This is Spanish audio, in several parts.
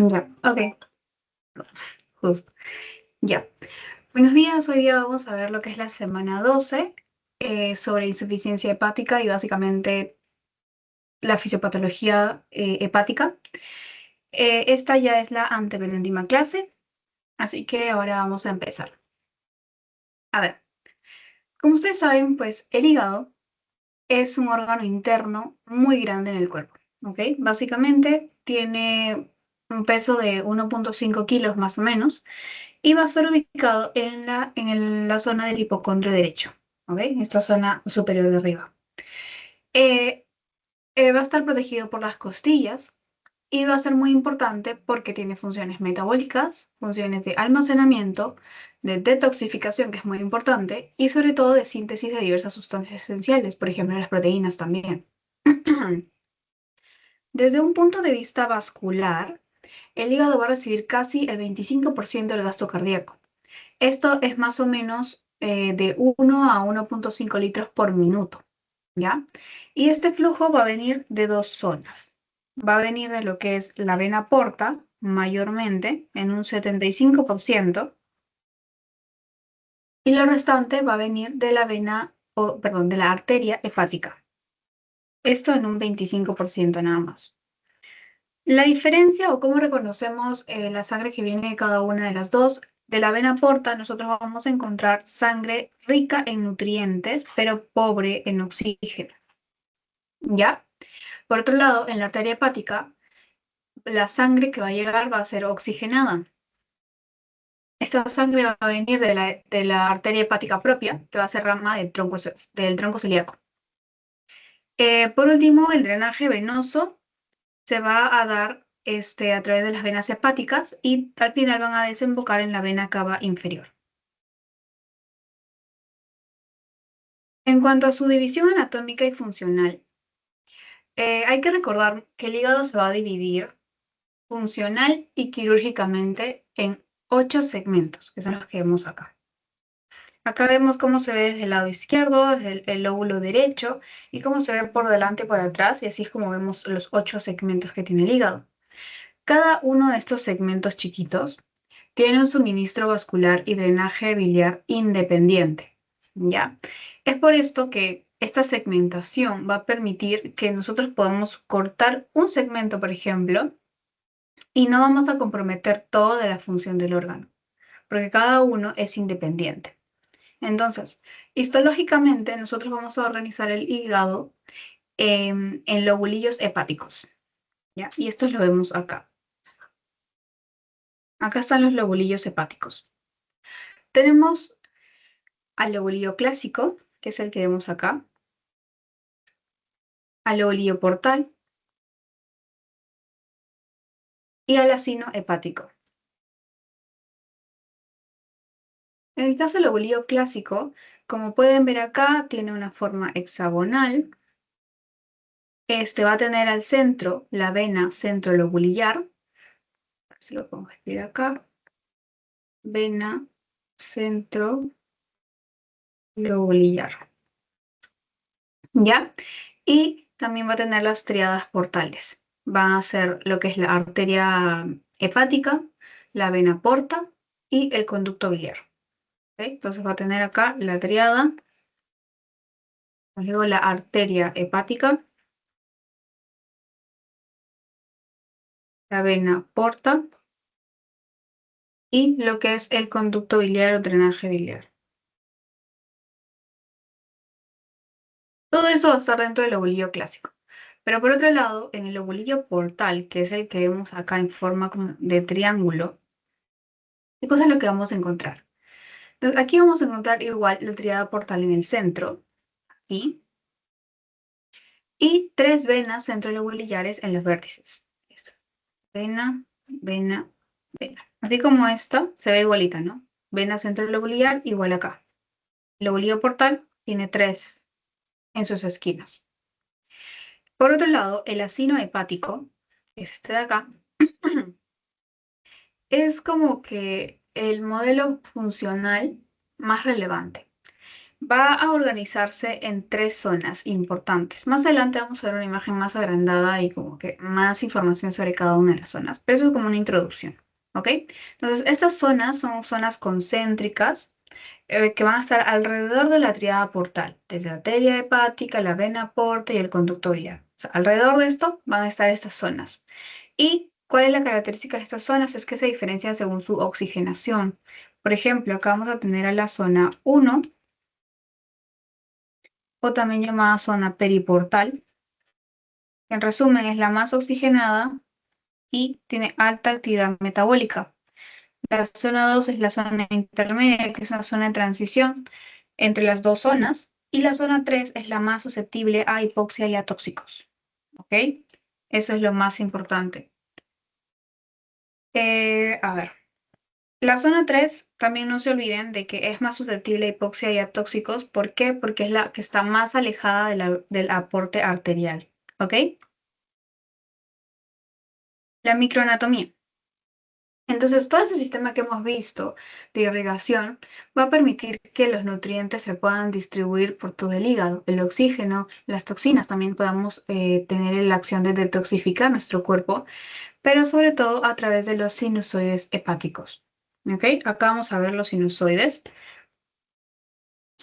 Ya, ok, justo. Ya. Buenos días, hoy día vamos a ver lo que es la semana 12 sobre insuficiencia hepática y básicamente la fisiopatología hepática. Esta ya es la antepenúltima clase, así que ahora vamos a empezar. A ver, como ustedes saben, pues el hígado es un órgano interno muy grande en el cuerpo, ¿ok? Básicamente tiene un peso de 1,5 kilos más o menos y va a estar ubicado en la zona del hipocondrio derecho, ¿ok? Esta zona superior de arriba. Eh, Va a estar protegido por las costillas y va a ser muy importante porque tiene funciones metabólicas, funciones de almacenamiento, de detoxificación, que es muy importante, y sobre todo de síntesis de diversas sustancias esenciales, por ejemplo, las proteínas también. Desde un punto de vista vascular, el hígado va a recibir casi el 25% del gasto cardíaco. Esto es más o menos de 1 a 1,5 litros por minuto, ¿ya? Y este flujo va a venir de dos zonas. Va a venir de lo que es la vena porta, mayormente, en un 75%, y lo restante va a venir de la vena, perdón, de la arteria hepática. Esto en un 25% nada más. La diferencia o cómo reconocemos la sangre que viene de cada una de las dos, de la vena porta nosotros vamos a encontrar sangre rica en nutrientes, pero pobre en oxígeno, ¿ya? Por otro lado, en la arteria hepática, la sangre que va a llegar va a ser oxigenada. Esta sangre va a venir de la arteria hepática propia, que va a ser rama del tronco celíaco. Por último, el drenaje venoso se va a dar a través de las venas hepáticas y al final van a desembocar en la vena cava inferior. En cuanto a su división anatómica y funcional, hay que recordar que el hígado se va a dividir funcional y quirúrgicamente en 8 segmentos, que son los que vemos acá. Acá vemos cómo se ve desde el lado izquierdo, desde el lóbulo derecho, y cómo se ve por delante y por atrás, y así es como vemos los 8 segmentos que tiene el hígado. Cada uno de estos segmentos chiquitos tiene un suministro vascular y drenaje biliar independiente, ¿ya? Es por esto que esta segmentación va a permitir que nosotros podamos cortar un segmento, por ejemplo, y no vamos a comprometer toda la función del órgano, porque cada uno es independiente. Entonces, histológicamente, nosotros vamos a organizar el hígado en lobulillos hepáticos, ¿ya? Y esto lo vemos acá. Acá están los lobulillos hepáticos. Tenemos al lobulillo clásico, que es el que vemos acá, al lobulillo portal y al acino hepático. En el caso del lobulillo clásico, como pueden ver acá, tiene una forma hexagonal. Este va a tener al centro la vena centrolobulillar. A ver si lo podemos escribir acá. Vena centrolobulillar. ¿Ya? Y también va a tener las triadas portales. Van a ser lo que es la arteria hepática, la vena porta y el conducto biliar. ¿Ok? Entonces va a tener acá la triada, luego la arteria hepática, la vena porta y lo que es el conducto biliar o drenaje biliar. Todo eso va a estar dentro del lobulillo clásico. Pero por otro lado, en el lobulillo portal, que es el que vemos acá en forma como de triángulo, ¿qué cosa es lo que vamos a encontrar? Entonces, aquí vamos a encontrar igual la triada portal en el centro, ¿sí? Y tres venas centrolobulillares en los vértices. Esto. Vena, vena, vena. Así como esta, se ve igualita, ¿no? Vena centrolobulillar igual acá. El lobulillo portal tiene tres en sus esquinas. Por otro lado, el acino hepático, que es este de acá, es como que el modelo funcional más relevante. va a organizarse en tres zonas importantes. Más adelante vamos a ver una imagen más agrandada y como que más información sobre cada una de las zonas, pero eso es como una introducción, ¿ok? Entonces, estas zonas son zonas concéntricas que van a estar alrededor de la tríada portal, desde la arteria hepática, la vena porta y el conducto biliar. O sea, alrededor de esto van a estar estas zonas. ¿Y cuál es la característica de estas zonas? Es que se diferencian según su oxigenación. Por ejemplo, acá vamos a tener a la zona 1, o también llamada zona periportal, que en resumen es la más oxigenada y tiene alta actividad metabólica. La zona 2 es la zona intermedia, que es una zona de transición entre las dos zonas, y la zona 3 es la más susceptible a hipoxia y a tóxicos. ¿Ok? Eso es lo más importante. A ver, la zona 3 también no se olviden de que es más susceptible a hipoxia y a tóxicos. ¿Por qué? Porque es la que está más alejada del aporte arterial. ¿Ok? La microanatomía. Entonces, todo este sistema que hemos visto de irrigación va a permitir que los nutrientes se puedan distribuir por todo el hígado, el oxígeno, las toxinas también podamos tener la acción de detoxificar nuestro cuerpo, pero sobre todo a través de los sinusoides hepáticos. ¿Ok? Acá vamos a ver los sinusoides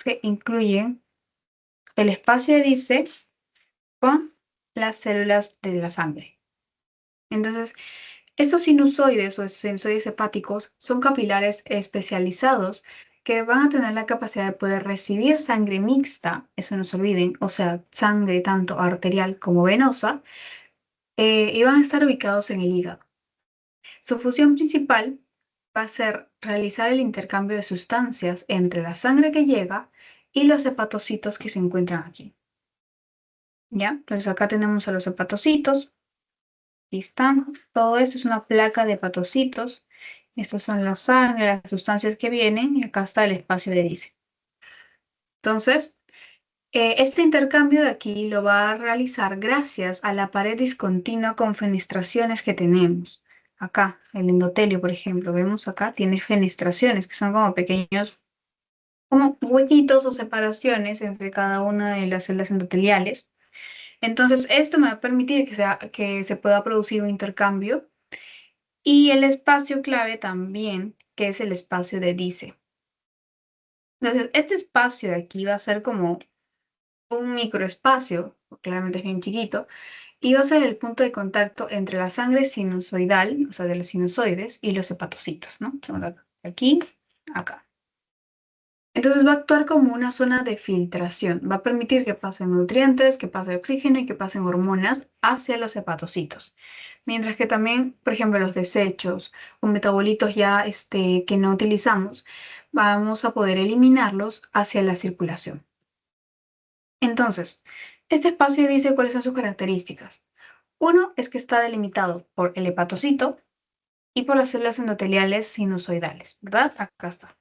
que incluyen el espacio Erice con las células de la sangre. Entonces, estos sinusoides o sinusoides hepáticos son capilares especializados que van a tener la capacidad de poder recibir sangre mixta, eso no se olviden, o sea, sangre tanto arterial como venosa, y van a estar ubicados en el hígado. Su función principal va a ser realizar el intercambio de sustancias entre la sangre que llega y los hepatocitos que se encuentran aquí. ¿Ya? Entonces acá tenemos a los hepatocitos. Aquí están. Todo esto es una placa de hepatocitos. Estas son la sangre, las sustancias que vienen, y acá está el espacio de Erice. Entonces, este intercambio de aquí lo va a realizar gracias a la pared discontinua con fenestraciones que tenemos. Acá, el endotelio, por ejemplo, vemos acá, tiene fenestraciones, que son como pequeños, como huequitos o separaciones entre cada una de las células endoteliales. Entonces, esto me va a permitir que se pueda producir un intercambio. Y el espacio clave también, que es el espacio de Dice. Entonces, este espacio de aquí va a ser como un microespacio, claramente es bien chiquito, y va a ser el punto de contacto entre la sangre sinusoidal, o sea, de los sinusoides, y los hepatocitos, ¿no? Aquí, acá. Entonces va a actuar como una zona de filtración. Va a permitir que pasen nutrientes, que pase oxígeno y que pasen hormonas hacia los hepatocitos. Mientras que también, por ejemplo, los desechos o metabolitos ya que no utilizamos, vamos a poder eliminarlos hacia la circulación. Entonces, este espacio dice cuáles son sus características. Uno es que está delimitado por el hepatocito y por las células endoteliales sinusoidales, ¿verdad? Acá está.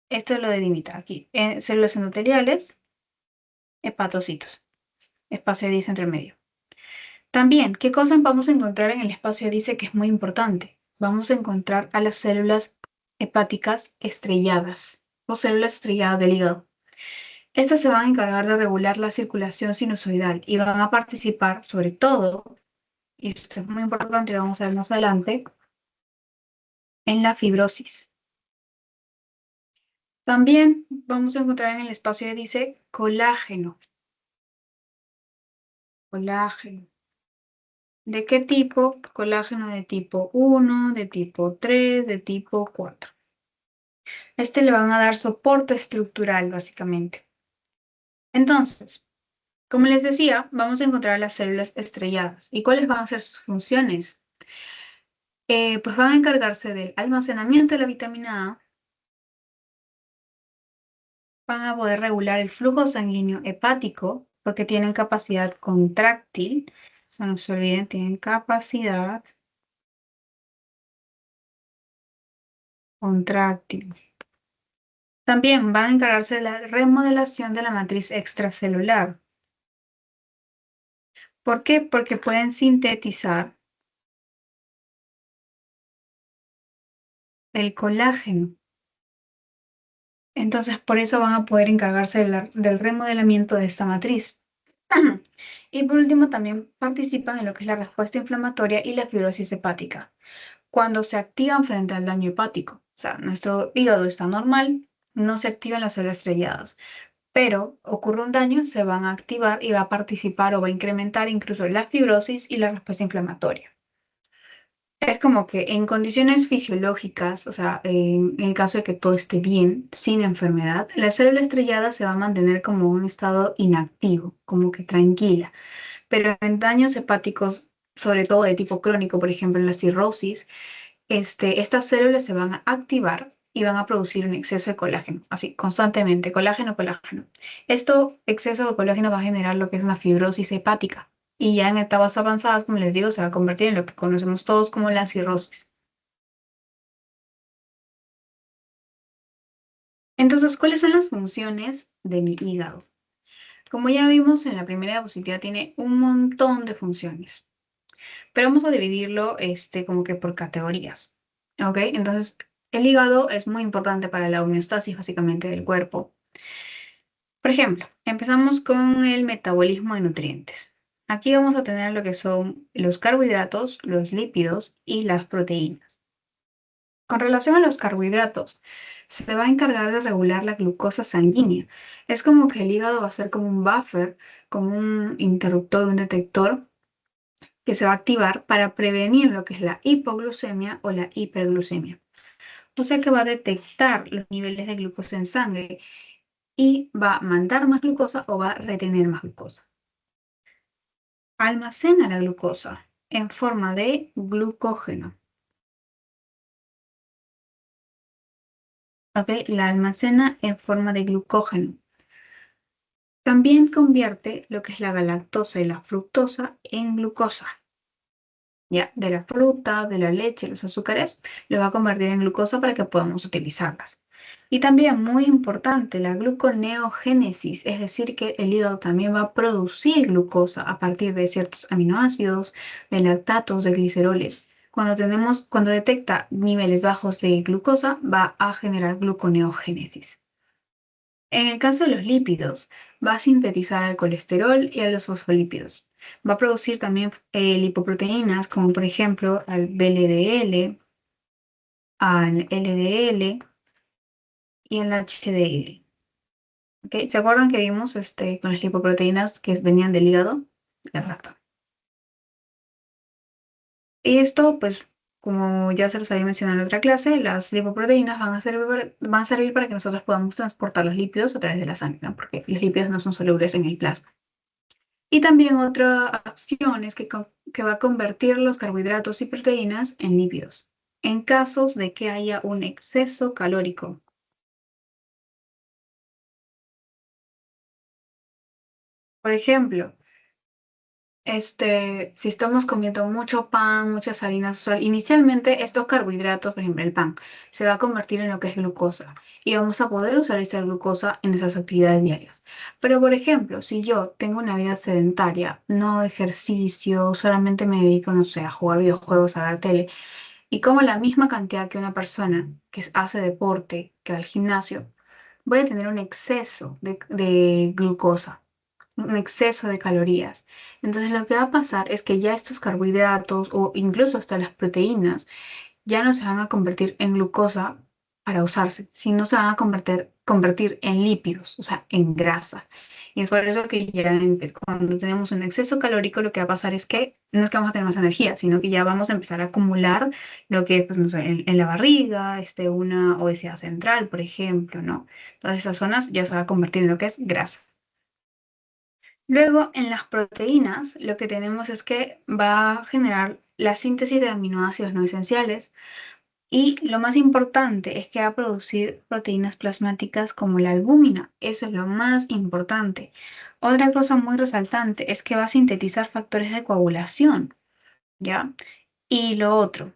Esto lo delimita aquí. Células endoteliales, hepatocitos. Espacio dice entre medio. También, ¿qué cosas vamos a encontrar en el espacio dice que es muy importante? Vamos a encontrar a las células hepáticas estrelladas o células estrelladas del hígado. Estas se van a encargar de regular la circulación sinusoidal y van a participar sobre todo, y esto es muy importante, lo vamos a ver más adelante, en la fibrosis. También vamos a encontrar en el espacio dice colágeno. Colágeno. ¿De qué tipo? Colágeno de tipo 1, de tipo 3, de tipo 4. Este le van a dar soporte estructural, básicamente. Entonces, como les decía, vamos a encontrar las células estrelladas. ¿Y cuáles van a ser sus funciones? Pues van a encargarse del almacenamiento de la vitamina A, van a poder regular el flujo sanguíneo hepático, porque tienen capacidad contráctil. Eso no se olviden, tienen capacidad contráctil. También van a encargarse de la remodelación de la matriz extracelular. ¿Por qué? Porque pueden sintetizar el colágeno. Entonces, por eso van a poder encargarse del remodelamiento de esta matriz. Y por último, también participan en lo que es la respuesta inflamatoria y la fibrosis hepática, cuando se activan frente al daño hepático. O sea, nuestro hígado está normal, no se activan las células estrelladas, pero ocurre un daño, se van a activar y va a participar o va a incrementar incluso la fibrosis y la respuesta inflamatoria. Es como que en condiciones fisiológicas, o sea, en el caso de que todo esté bien, sin enfermedad, la célula estrellada se va a mantener como un estado inactivo, como que tranquila. Pero en daños hepáticos, sobre todo de tipo crónico, por ejemplo, en la cirrosis, estas células se van a activar y van a producir un exceso de colágeno, así, constantemente, colágeno, colágeno. Esto, exceso de colágeno, va a generar lo que es una fibrosis hepática. Y ya en etapas avanzadas, como les digo, se va a convertir en lo que conocemos todos como la cirrosis. Entonces, ¿cuáles son las funciones de mi hígado? Como ya vimos en la primera diapositiva, tiene un montón de funciones, pero vamos a dividirlo como que por categorías. ¿Ok? Entonces, el hígado es muy importante para la homeostasis básicamente del cuerpo. Por ejemplo, empezamos con el metabolismo de nutrientes. Aquí vamos a tener lo que son los carbohidratos, los lípidos y las proteínas. Con relación a los carbohidratos, se va a encargar de regular la glucosa sanguínea. Es como que el hígado va a ser como un buffer, como un interruptor, un detector que se va a activar para prevenir lo que es la hipoglucemia o la hiperglucemia. O sea que va a detectar los niveles de glucosa en sangre y va a mandar más glucosa o va a retener más glucosa. Almacena la glucosa en forma de glucógeno. ¿Ok? La almacena en forma de glucógeno. También convierte lo que es la galactosa y la fructosa en glucosa. Ya, de la fruta, de la leche, los azúcares, los va a convertir en glucosa para que podamos utilizarlas. Y también, muy importante, la gluconeogénesis, es decir, que el hígado también va a producir glucosa a partir de ciertos aminoácidos, de lactatos, de gliceroles. Cuando detecta niveles bajos de glucosa, va a generar gluconeogénesis. En el caso de los lípidos, va a sintetizar al colesterol y a los fosfolípidos. Va a producir también lipoproteínas, como por ejemplo al VLDL, al LDL y al HDL. ¿Ok? ¿Se acuerdan que vimos con las lipoproteínas que venían del hígado? De rata. Y esto, pues, como ya se los había mencionado en otra clase, las lipoproteínas van a servir para que nosotros podamos transportar los lípidos a través de la sangre, ¿no? Porque los lípidos no son solubles en el plasma. Y también otra acción es que va a convertir los carbohidratos y proteínas en lípidos, en casos de que haya un exceso calórico. Por ejemplo, si estamos comiendo mucho pan, muchas harinas, o sea, inicialmente estos carbohidratos, por ejemplo, el pan, se va a convertir en lo que es glucosa y vamos a poder usar esa glucosa en nuestras actividades diarias. Pero, por ejemplo, si yo tengo una vida sedentaria, no ejercicio, solamente me dedico, no sé, a jugar videojuegos, a ver tele, y como la misma cantidad que una persona que hace deporte, que va al gimnasio, voy a tener un exceso de glucosa, un exceso de calorías. Entonces lo que va a pasar es que ya estos carbohidratos o incluso hasta las proteínas ya no se van a convertir en glucosa para usarse, sino se van a convertir en lípidos, o sea, en grasa. Y es por eso que ya cuando tenemos un exceso calórico, lo que va a pasar es que no es que vamos a tener más energía, sino que ya vamos a empezar a acumular lo que es, pues, no sé, en la barriga, una obesidad central, por ejemplo, ¿no? Todas esas zonas ya se va a convertir en lo que es grasa. Luego, en las proteínas, lo que tenemos es que va a generar la síntesis de aminoácidos no esenciales y lo más importante es que va a producir proteínas plasmáticas como la albúmina. Eso es lo más importante. Otra cosa muy resaltante es que va a sintetizar factores de coagulación, ¿ya? Y lo otro,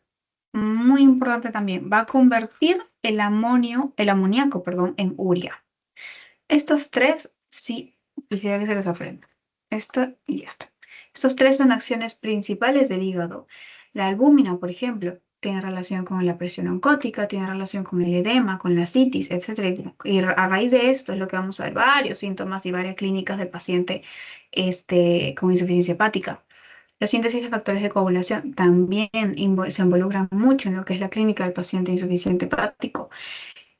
muy importante también, va a convertir el amoníaco, perdón, en urea. Estos tres, sí, quisiera que se los aprendan. Esto y esto. Estos tres son acciones principales del hígado. La albúmina, por ejemplo. tiene relación con la presión oncótica, tiene relación con el edema, con la citis, etcétera. Y a raíz de esto es lo que vamos a ver varios síntomas y varias clínicas del paciente con insuficiencia hepática. La síntesis de factores de coagulación también se involucran mucho en lo que es la clínica del paciente insuficiente hepático.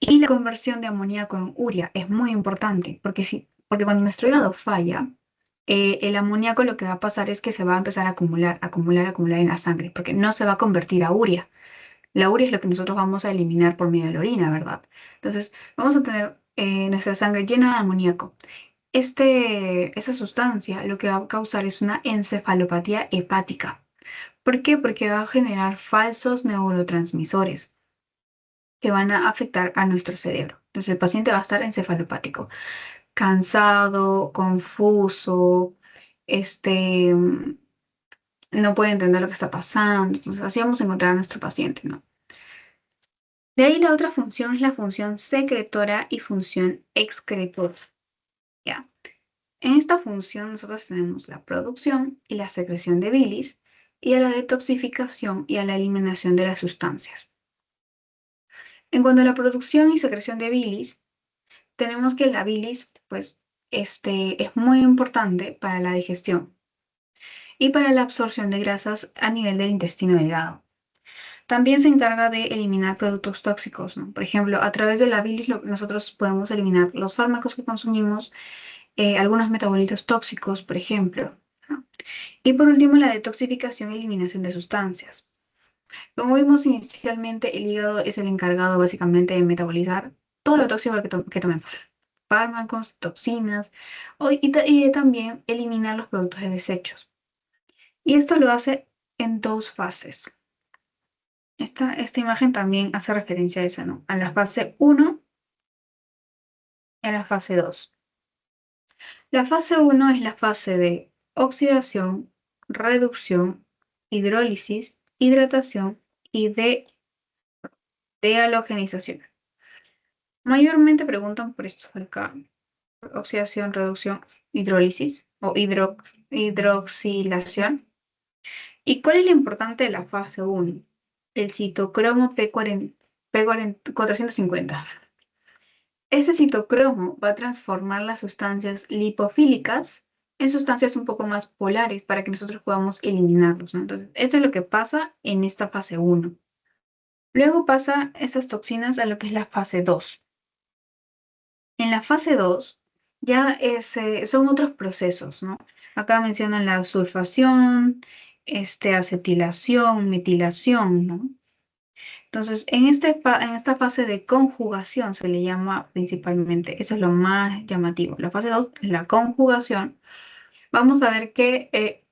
Y la conversión de amoníaco en urea es muy importante, porque cuando nuestro hígado falla, el amoníaco lo que va a pasar es que se va a empezar a acumular, acumular, acumular en la sangre, porque no se va a convertir a urea. La urea es lo que nosotros vamos a eliminar por medio de la orina, ¿verdad? Entonces, vamos a tener nuestra sangre llena de amoníaco. Esa sustancia lo que va a causar es una encefalopatía hepática. ¿Por qué? Porque va a generar falsos neurotransmisores que van a afectar a nuestro cerebro. Entonces el paciente va a estar encefalopático, cansado, confuso, este, no puede entender lo que está pasando. Entonces así vamos a encontrar a nuestro paciente, ¿no? De ahí la otra función es la función secretora y función excretora. ¿Ya? En esta función nosotros tenemos la producción y la secreción de bilis y a la detoxificación y a la eliminación de las sustancias. En cuanto a la producción y secreción de bilis, tenemos que la bilis, pues, es muy importante para la digestión y para la absorción de grasas a nivel del intestino delgado. También se encarga de eliminar productos tóxicos, ¿no? Por ejemplo, a través de la bilis nosotros podemos eliminar los fármacos que consumimos, algunos metabolitos tóxicos, por ejemplo, ¿no? Y por último, la detoxificación y eliminación de sustancias. Como vimos inicialmente, el hígado es el encargado básicamente de metabolizar todo lo tóxico que tomemos. Fármacos, toxinas, y también eliminar los productos de desechos. Y esto lo hace en dos fases. Esta imagen también hace referencia a esa, ¿no? A la fase 1 y a la fase 2. La fase 1 es la fase de oxidación, reducción, hidrólisis, hidratación y de dehalogenización. Mayormente preguntan por esto de acá: oxidación, reducción, hidrólisis o hidroxilación. ¿Y cuál es lo importante de la fase 1? El citocromo P450. Ese citocromo va a transformar las sustancias lipofílicas en sustancias un poco más polares para que nosotros podamos eliminarlos, ¿no? Entonces, esto es lo que pasa en esta fase 1. Luego pasa esas toxinas a lo que es la fase 2. En la fase 2 ya son otros procesos, ¿no? Acá mencionan la sulfación, acetilación, metilación, ¿no? Entonces, en esta fase de conjugación se le llama principalmente, eso es lo más llamativo. La fase 2 es la conjugación. Vamos a ver que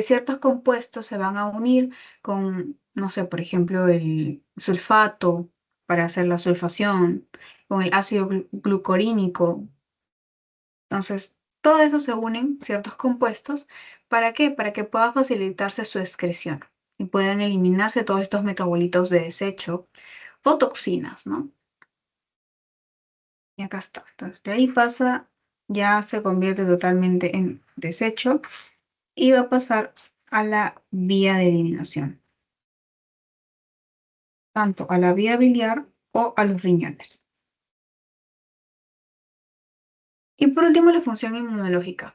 ciertos compuestos se van a unir con, no sé, por ejemplo, el sulfato para hacer la sulfación, con el ácido glucorínico. Entonces, todo eso se unen, ciertos compuestos, ¿para qué? Para que pueda facilitarse su excreción y puedan eliminarse todos estos metabolitos de desecho o toxinas, ¿no? Y acá está. Entonces, de ahí pasa, ya se convierte totalmente en desecho y va a pasar a la vía de eliminación, tanto a la vía biliar o a los riñones. Y por último, la función inmunológica.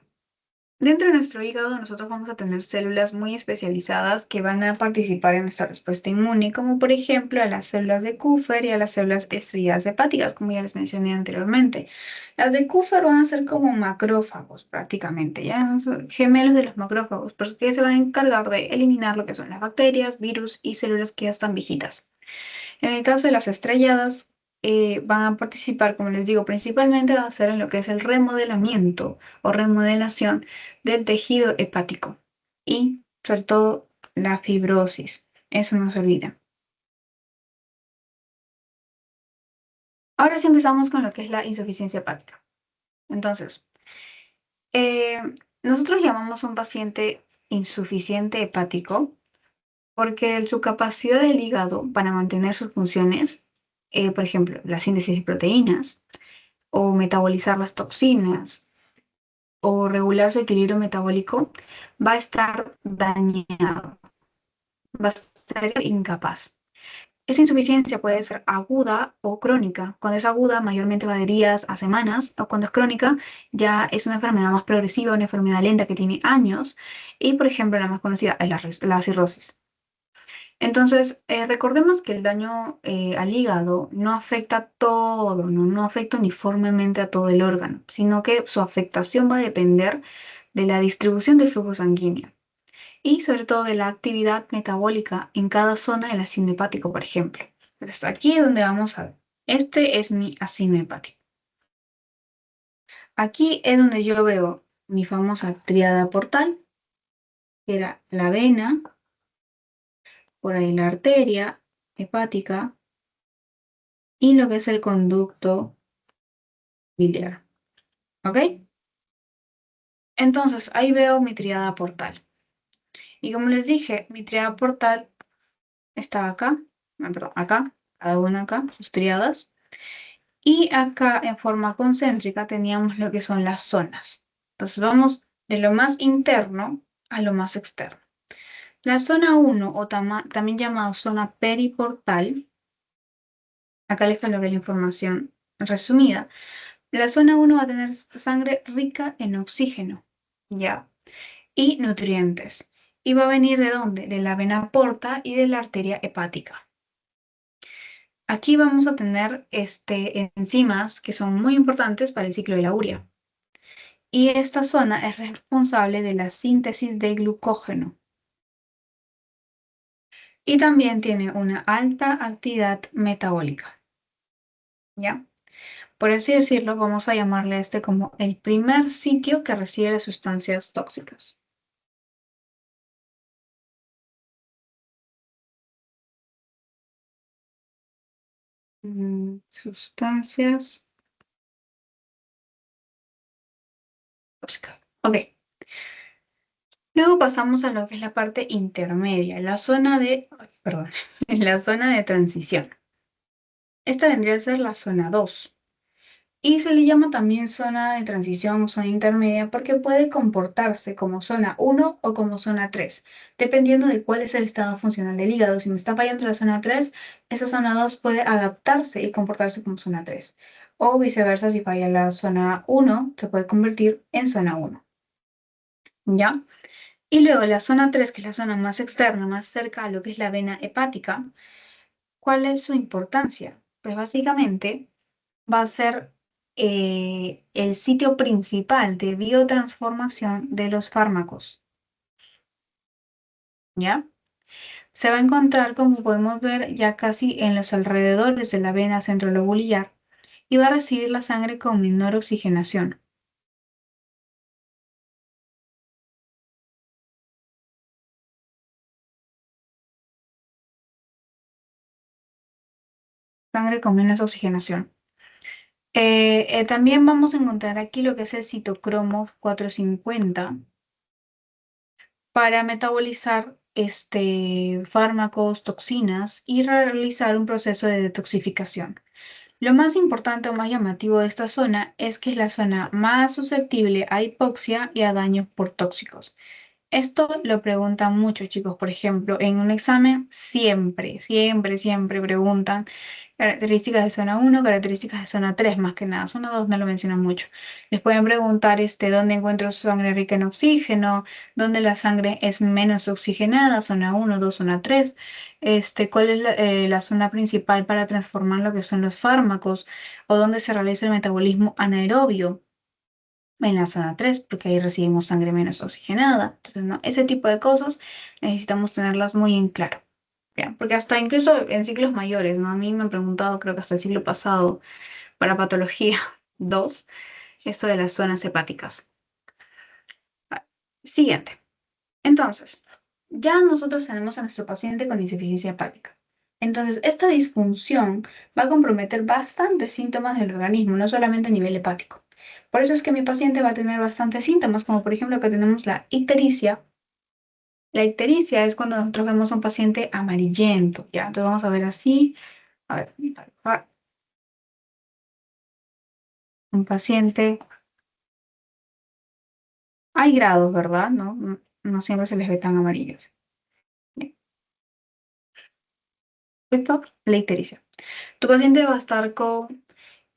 Dentro de nuestro hígado nosotros vamos a tener células muy especializadas que van a participar en nuestra respuesta inmune, como por ejemplo a las células de Kupffer y a las células estrelladas hepáticas, como ya les mencioné anteriormente. Las de Kupffer van a ser como macrófagos prácticamente, ya son gemelos de los macrófagos, porque se van a encargar de eliminar lo que son las bacterias, virus y células que ya están viejitas. En el caso de las estrelladas, van a participar, como les digo, principalmente va a ser en lo que es el remodelamiento o remodelación del tejido hepático y sobre todo la fibrosis. Eso no se olvida. Ahora sí empezamos con lo que es la insuficiencia hepática. Entonces, eh, nosotros llamamos a un paciente insuficiente hepático porque su capacidad del hígado para mantener sus funciones, por ejemplo, la síntesis de proteínas, o metabolizar las toxinas o regular su equilibrio metabólico, va a estar dañado. va a ser incapaz. Esa insuficiencia puede ser aguda o crónica. Cuando es aguda, mayormente va de días a semanas, o cuando es crónica, ya es una enfermedad más progresiva, una enfermedad lenta que tiene años. Y, por ejemplo, la más conocida es la cirrosis. Entonces, recordemos que el daño al hígado no afecta todo, no afecta uniformemente a todo el órgano, sino que su afectación va a depender de la distribución del flujo sanguíneo y sobre todo de la actividad metabólica en cada zona del ácido hepático, por ejemplo. Entonces, aquí es donde vamos a ver. Este es mi ácido hepático. Aquí es donde yo veo mi famosa tríada portal, que era la vena, por ahí la arteria hepática y lo que es el conducto biliar. ¿Ok? Entonces, ahí veo mi tríada portal. Y como les dije, mi tríada portal está acá, perdón, acá, cada una acá, sus tríadas. Y acá en forma concéntrica teníamos lo que son las zonas. Entonces vamos de lo más interno a lo más externo. La zona 1, o también llamada zona periportal, acá les coloqué la información resumida. La zona 1 va a tener sangre rica en oxígeno, ¿ya? Y nutrientes. ¿Y va a venir de dónde? De la vena porta y de la arteria hepática. Aquí vamos a tener enzimas que son muy importantes para el ciclo de la urea. Y esta zona es responsable de la síntesis de glucógeno. Y también tiene una alta actividad metabólica. ¿Ya? Por así decirlo, vamos a llamarle a este como el primer sitio que recibe las sustancias tóxicas. Sustancias tóxicas. Ok. Luego pasamos a lo que es la parte intermedia, la zona de, ay, perdón, la zona de transición. Esta vendría a ser la zona 2. Y se le llama también zona de transición o zona intermedia porque puede comportarse como zona 1 o como zona 3, dependiendo de cuál es el estado funcional del hígado. Si me está fallando la zona 3, esa zona 2 puede adaptarse y comportarse como zona 3. O viceversa, si falla la zona 1, se puede convertir en zona 1. ¿Ya? Y luego la zona 3, que es la zona más externa, más cerca a lo que es la vena hepática, ¿cuál es su importancia? Pues básicamente va a ser el sitio principal de biotransformación de los fármacos, ¿ya? Se va a encontrar, como podemos ver, ya casi en los alrededores de la vena centrolobular y va a recibir la sangre con menor oxigenación. Sangre con menos oxigenación. También vamos a encontrar aquí lo que es el citocromo 450 para metabolizar fármacos, toxinas y realizar un proceso de detoxificación. Lo más importante o más llamativo de esta zona es que es la zona más susceptible a hipoxia y a daño por tóxicos. Esto lo preguntan muchos chicos, por ejemplo, en un examen siempre preguntan características de zona 1, características de zona 3, más que nada. Zona 2 no lo mencionan mucho. Les pueden preguntar dónde encuentro sangre rica en oxígeno, dónde la sangre es menos oxigenada, zona 1, 2, zona 3, cuál es la zona principal para transformar lo que son los fármacos o dónde se realiza el metabolismo anaerobio en la zona 3 porque ahí recibimos sangre menos oxigenada. Entonces, no, ese tipo de cosas necesitamos tenerlas muy en claro. ¿Ya? Porque hasta incluso en ciclos mayores, ¿no? A mí me han preguntado, creo que hasta el siglo pasado, para patología 2 esto de las zonas hepáticas. Vale. Siguiente. Entonces, ya nosotros tenemos a nuestro paciente con insuficiencia hepática. Entonces, esta disfunción va a comprometer bastantes síntomas del organismo, no solamente a nivel hepático. Por eso es que mi paciente va a tener bastantes síntomas, como por ejemplo que tenemos la ictericia. La ictericia es cuando nosotros vemos a un paciente amarillento, ¿ya? Entonces vamos a ver así, a ver, un paciente, hay grados, ¿verdad? No siempre se les ve tan amarillos. Esto, la ictericia. Tu paciente va a estar con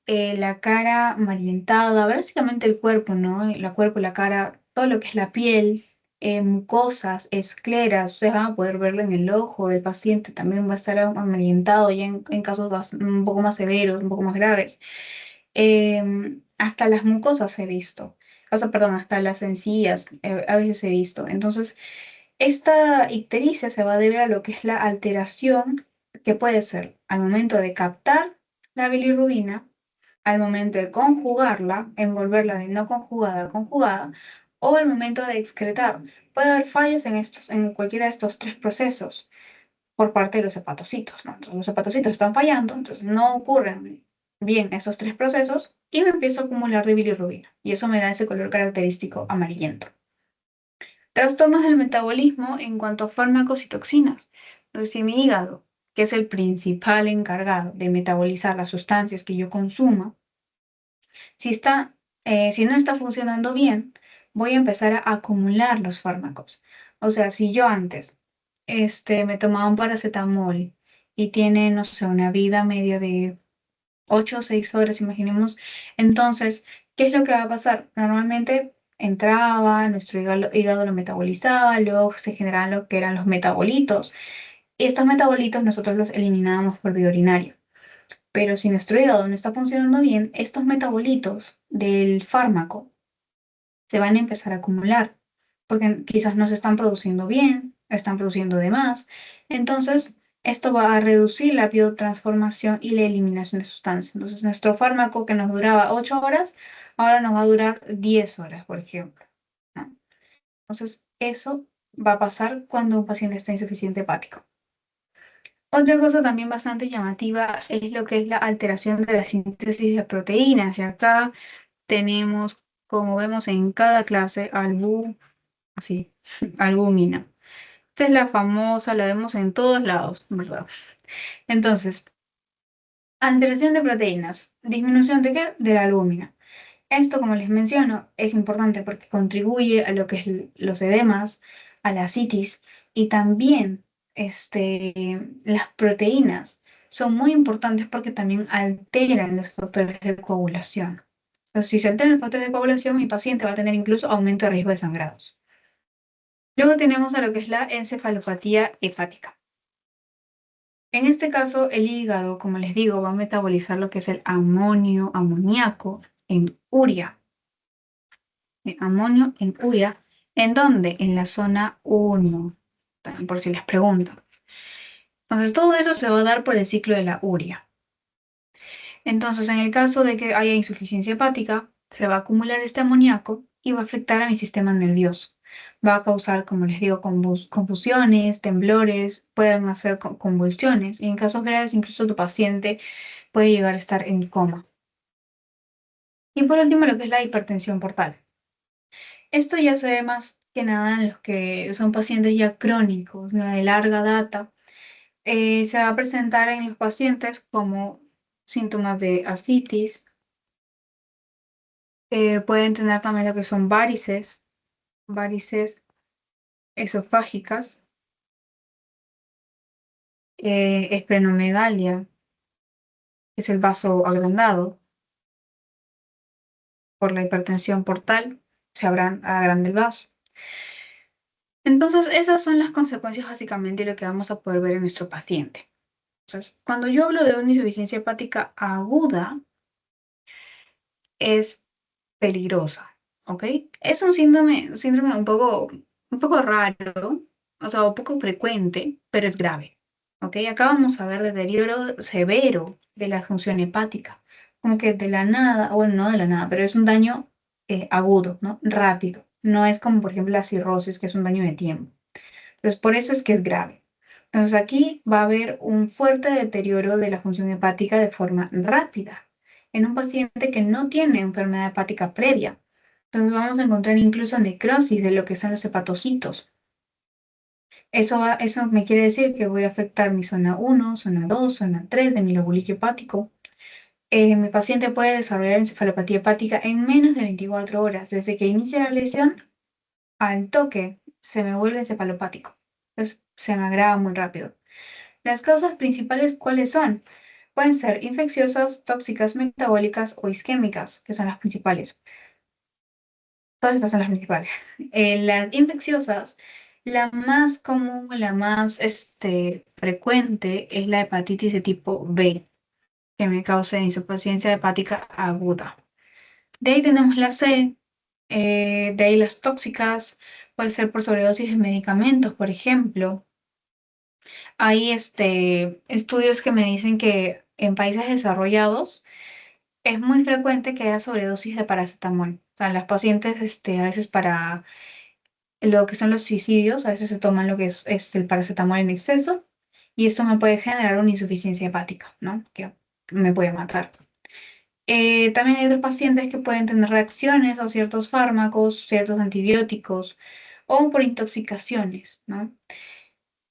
la cara amarillentada, básicamente el cuerpo, ¿no? La cuerpo, la cara, todo lo que es la piel, mucosas, escleras, ustedes van a poder verlo en el ojo del paciente, también va a estar amarillentado ya en casos un poco más severos, un poco más graves. Hasta las mucosas he visto, o sea, perdón, hasta las encías a veces he visto. Entonces, esta ictericia se va a deber a lo que es la alteración que puede ser al momento de captar la bilirrubina, al momento de conjugarla, envolverla de no conjugada a conjugada, o al momento de excretar. Puede haber fallos en cualquiera de estos tres procesos por parte de los hepatocitos, ¿no? Entonces, los hepatocitos están fallando, entonces no ocurren bien esos tres procesos y me empiezo a acumular de bilirrubina. Y eso me da ese color característico amarillento. Trastornos del metabolismo en cuanto a fármacos y toxinas. Entonces, si mi hígado, que es el principal encargado de metabolizar las sustancias que yo consuma, si no está funcionando bien, voy a empezar a acumular los fármacos. O sea, si yo antes me tomaba un paracetamol y tiene, no sé, una vida media de 8 o 6 horas, imaginemos, entonces, ¿qué es lo que va a pasar? Normalmente entraba, nuestro hígado lo metabolizaba, luego se generaban lo que eran los metabolitos. Y estos metabolitos nosotros los eliminábamos por vía urinaria. Pero si nuestro hígado no está funcionando bien, estos metabolitos del fármaco se van a empezar a acumular, porque quizás no se están produciendo bien, están produciendo de más. Entonces, esto va a reducir la biotransformación y la eliminación de sustancias. Entonces, nuestro fármaco que nos duraba 8 horas, ahora nos va a durar 10 horas, por ejemplo, ¿no? Entonces, eso va a pasar cuando un paciente está insuficiente hepático. Otra cosa también bastante llamativa es lo que es la alteración de la síntesis de proteínas. Y acá tenemos, como vemos en cada clase, así, albúmina. Esta es la famosa, la vemos en todos lados, ¿verdad? Entonces, alteración de proteínas. ¿Disminución de qué? De la albúmina. Esto, como les menciono, es importante porque contribuye a lo que es los edemas, a la citis y también las proteínas son muy importantes porque también alteran los factores de coagulación. Entonces, si se alteran los factores de coagulación, mi paciente va a tener incluso aumento de riesgo de sangrados. Luego tenemos a lo que es la encefalopatía hepática. En este caso, el hígado, como les digo, va a metabolizar lo que es el amoníaco en urea. Amonio en urea. ¿En dónde? En la zona 1. También por si les pregunto. Entonces, todo eso se va a dar por el ciclo de la urea. Entonces, en el caso de que haya insuficiencia hepática, se va a acumular este amoníaco y va a afectar a mi sistema nervioso. Va a causar, como les digo, confusiones, temblores, pueden hacer convulsiones y en casos graves incluso tu paciente puede llegar a estar en coma. Y por último, lo que es la hipertensión portal. Esto ya se ve más que nada en los que son pacientes ya crónicos, ¿no? De larga data. Se va a presentar en los pacientes como síntomas de ascitis. Pueden tener también lo que son varices esofágicas, esplenomegalia, que es el vaso agrandado por la hipertensión portal, se agranda el vaso. Entonces, esas son las consecuencias básicamente de lo que vamos a poder ver en nuestro paciente. Entonces, cuando yo hablo de una insuficiencia hepática aguda, es peligrosa, ¿ok? Es un síndrome un poco raro, o sea, un poco frecuente, pero es grave, ¿ok? Acá vamos a ver deterioro severo de la función hepática, como que de la nada, bueno, no de la nada, pero es un daño agudo, ¿no? Rápido. No es como, por ejemplo, la cirrosis, que es un daño de tiempo. Entonces, por eso es que es grave. Entonces, aquí va a haber un fuerte deterioro de la función hepática de forma rápida en un paciente que no tiene enfermedad hepática previa. Entonces, vamos a encontrar incluso necrosis de lo que son los hepatocitos. Eso me quiere decir que voy a afectar mi zona 1, zona 2, zona 3 de mi lobulillo hepático. Mi paciente puede desarrollar encefalopatía hepática en menos de 24 horas, desde que inicia la lesión al toque se me vuelve encefalopático. Entonces, se me agrava muy rápido. Las causas principales, ¿cuáles son? Pueden ser infecciosas, tóxicas, metabólicas o isquémicas, que son las principales. Todas estas son las principales. Las infecciosas, la más común, la más frecuente es la hepatitis de tipo B, que me causa insuficiencia hepática aguda. De ahí tenemos la C, de ahí las tóxicas, puede ser por sobredosis de medicamentos, por ejemplo. Hay estudios que me dicen que en países desarrollados es muy frecuente que haya sobredosis de paracetamol. O sea, las pacientes a veces para lo que son los suicidios, a veces se toman lo que es el paracetamol en exceso y esto me puede generar una insuficiencia hepática, ¿no? Que me puede matar. También hay otros pacientes que pueden tener reacciones a ciertos fármacos, ciertos antibióticos o por intoxicaciones, ¿no?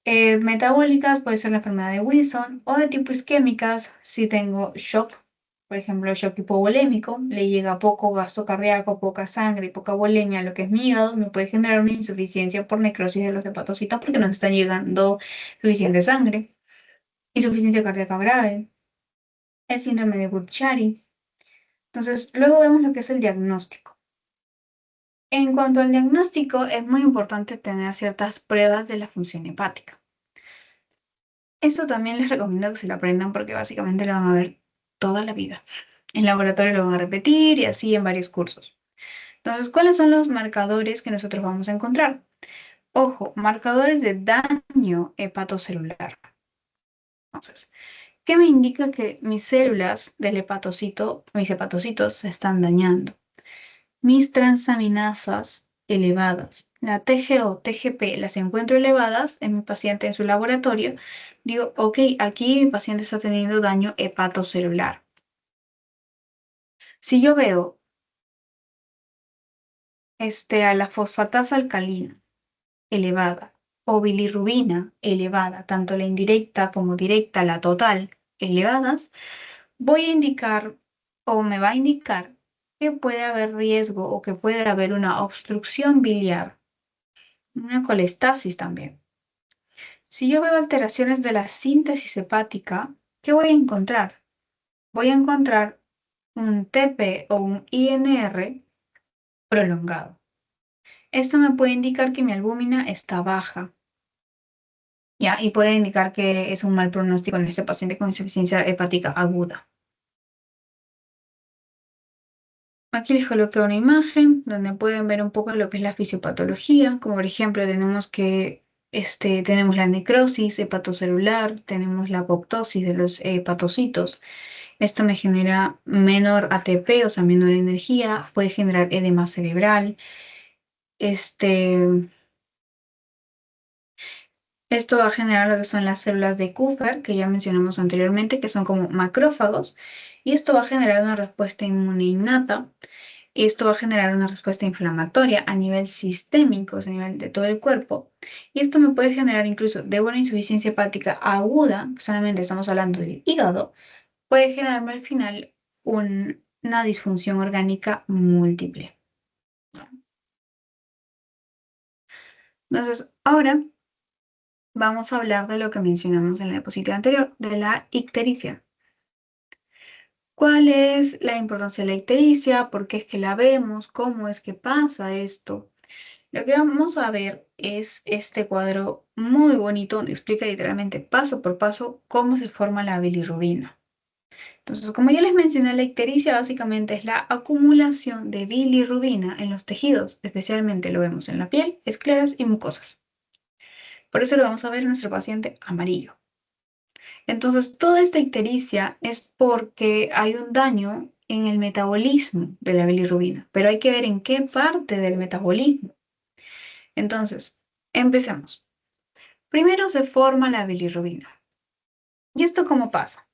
Metabólicas puede ser la enfermedad de Wilson o de tipo isquémicas si tengo shock, por ejemplo, shock hipovolémico, le llega poco gasto cardíaco, poca sangre y poca volemia a lo que es mi hígado, me puede generar una insuficiencia por necrosis de los hepatocitos porque no me está llegando suficiente sangre. Insuficiencia cardíaca grave, el síndrome de Budd-Chiari. Entonces, luego vemos lo que es el diagnóstico. En cuanto al diagnóstico, es muy importante tener ciertas pruebas de la función hepática. Eso también les recomiendo que se lo aprendan porque básicamente lo van a ver toda la vida. En laboratorio lo van a repetir y así en varios cursos. Entonces, ¿cuáles son los marcadores que nosotros vamos a encontrar? Ojo, marcadores de daño hepatocelular. Entonces, ¿qué me indica que mis células del hepatocito, mis hepatocitos se están dañando? Mis transaminasas elevadas. La TGO, TGP, las encuentro elevadas en mi paciente en su laboratorio. Digo, ok, aquí mi paciente está teniendo daño hepatocelular. Si yo veo a la fosfatasa alcalina elevada o bilirrubina elevada, tanto la indirecta como directa, la total, elevadas, voy a indicar o me va a indicar que puede haber riesgo o que puede haber una obstrucción biliar, una colestasis también. Si yo veo alteraciones de la síntesis hepática, ¿qué voy a encontrar? Voy a encontrar un TP o un INR prolongado. Esto me puede indicar que mi albúmina está baja, ¿ya? Y puede indicar que es un mal pronóstico en este paciente con insuficiencia hepática aguda. Aquí les coloqué una imagen donde pueden ver un poco lo que es la fisiopatología, como por ejemplo tenemos la necrosis hepatocelular, tenemos la apoptosis de los hepatocitos. Esto me genera menor ATP, o sea, menor energía, puede generar edema cerebral. Este, Esto va a generar lo que son las células de Kupffer, que ya mencionamos anteriormente, que son como macrófagos, y esto va a generar una respuesta inmune innata. Esto va a generar una respuesta inflamatoria a nivel sistémico, o sea, a nivel de todo el cuerpo. Y esto me puede generar incluso de una insuficiencia hepática aguda, solamente estamos hablando del hígado, puede generarme al final una disfunción orgánica múltiple. Entonces, ahora vamos a hablar de lo que mencionamos en la diapositiva anterior, de la ictericia. ¿Cuál es la importancia de la ictericia? ¿Por qué es que la vemos? ¿Cómo es que pasa esto? Lo que vamos a ver es este cuadro muy bonito donde explica literalmente paso por paso cómo se forma la bilirrubina. Entonces, como ya les mencioné, la ictericia básicamente es la acumulación de bilirrubina en los tejidos, especialmente lo vemos en la piel, escleras y mucosas. Por eso lo vamos a ver en nuestro paciente amarillo. Entonces, toda esta ictericia es porque hay un daño en el metabolismo de la bilirrubina, pero hay que ver en qué parte del metabolismo. Entonces, empecemos. Primero se forma la bilirrubina. ¿Y esto cómo pasa?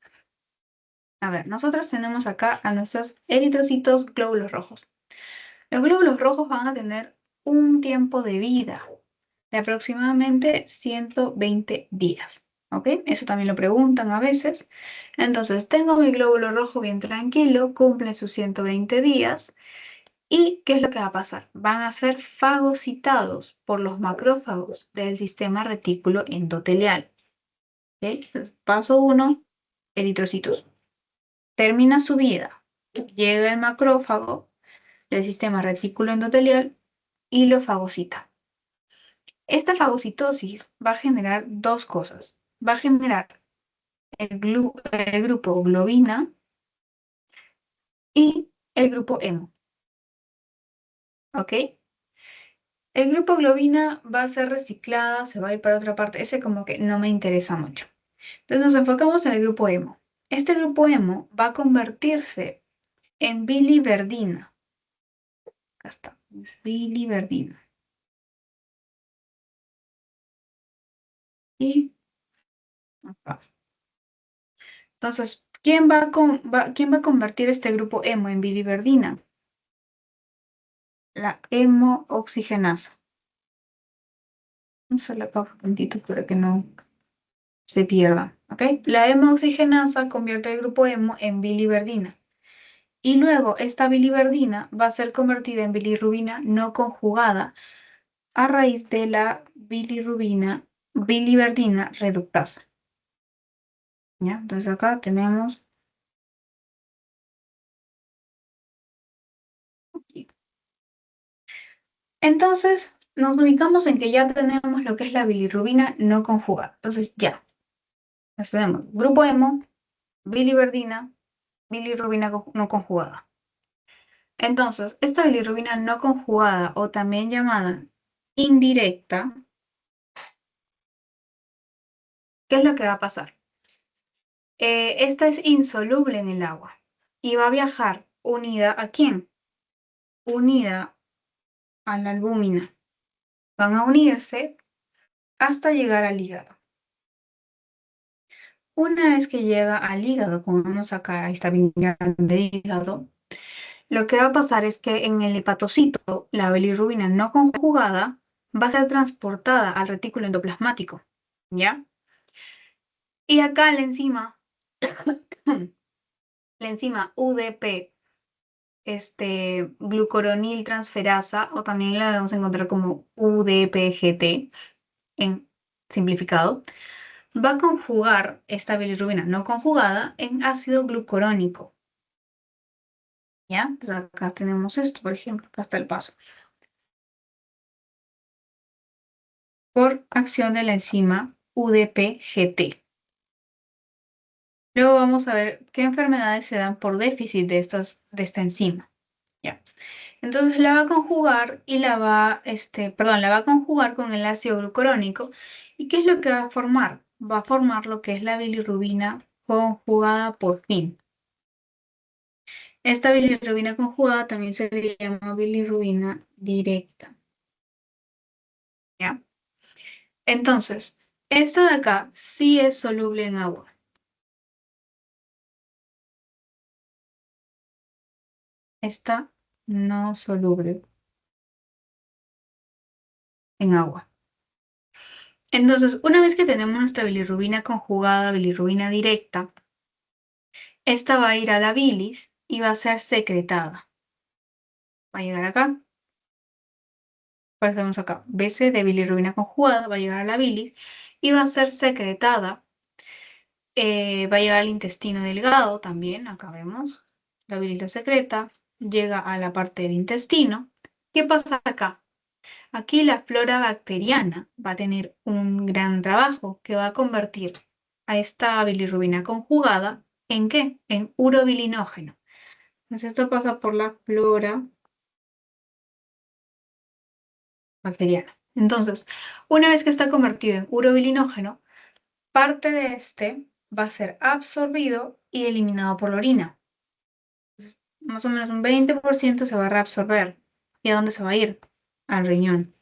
A ver, nosotros tenemos acá a nuestros eritrocitos glóbulos rojos. Los glóbulos rojos van a tener un tiempo de vida de aproximadamente 120 días. ¿Ok? Eso también lo preguntan a veces. Entonces, tengo mi glóbulo rojo bien tranquilo, cumple sus 120 días. ¿Y qué es lo que va a pasar? Van a ser fagocitados por los macrófagos del sistema retículo endotelial. Entonces, paso 1, eritrocitos. Termina su vida. Llega el macrófago del sistema retículo endotelial y lo fagocita. Esta fagocitosis va a generar dos cosas. Va a generar el grupo globina y el grupo hemo. ¿Ok? El grupo globina va a ser reciclada, se va a ir para otra parte. Ese como que no me interesa mucho. Entonces nos enfocamos en el grupo hemo. Este grupo hemo va a convertirse en biliverdina. Acá está, biliverdina. Y acá. Entonces, ¿quién va a convertir este grupo hemo en biliverdina? La hemooxigenasa. Vamos a la acá un momentito para que no se pierda. ¿Ok? La hemooxigenasa convierte el grupo hemo en biliverdina. Y luego esta biliverdina va a ser convertida en bilirrubina no conjugada a raíz de la biliverdina reductasa. ¿Ya? Entonces acá tenemos aquí. Entonces nos ubicamos en que ya tenemos lo que es la bilirrubina no conjugada. Entonces ya, nos tenemos grupo hemo, biliverdina, bilirrubina no conjugada. Entonces, esta bilirrubina no conjugada o también llamada indirecta, ¿qué es lo que va a pasar? Esta es insoluble en el agua y va a viajar unida ¿a quién? Unida a la albúmina. Van a unirse hasta llegar al hígado. Una vez que llega al hígado, como vemos acá, esta vinagre del hígado, lo que va a pasar es que en el hepatocito, la bilirrubina no conjugada va a ser transportada al retículo endoplasmático, ¿ya? Y acá la enzima UDP, glucoronil transferasa, o también la vamos a encontrar como UDPGT en simplificado, va a conjugar esta bilirrubina no conjugada en ácido glucurónico. ¿Ya? Entonces acá tenemos esto, por ejemplo, acá está el paso. Por acción de la enzima UDPGT. Luego vamos a ver qué enfermedades se dan por déficit de esta enzima. ¿Ya? Entonces la va a conjugar y la va a conjugar con el ácido glucurónico. ¿Y qué es lo que va a formar? Va a formar lo que es la bilirrubina conjugada por fin. Esta bilirrubina conjugada también se le llama bilirrubina directa. ¿Ya? Entonces, esta de acá sí es soluble en agua. Esta no soluble en agua. Entonces, una vez que tenemos nuestra bilirrubina conjugada, bilirrubina directa, esta va a ir a la bilis y va a ser secretada. Va a llegar acá. Pues tenemos acá, BC de bilirrubina conjugada, va a llegar a la bilis y va a ser secretada. Va a llegar al intestino delgado también, acá vemos. La bilis lo secreta, llega a la parte del intestino. ¿Qué pasa acá? Aquí la flora bacteriana va a tener un gran trabajo que va a convertir a esta bilirrubina conjugada ¿en qué? En urobilinógeno. Entonces esto pasa por la flora bacteriana. Entonces, una vez que está convertido en urobilinógeno, parte de este va a ser absorbido y eliminado por la orina. Más o menos un 20% se va a reabsorber. ¿Y a dónde se va a ir? Al riñón.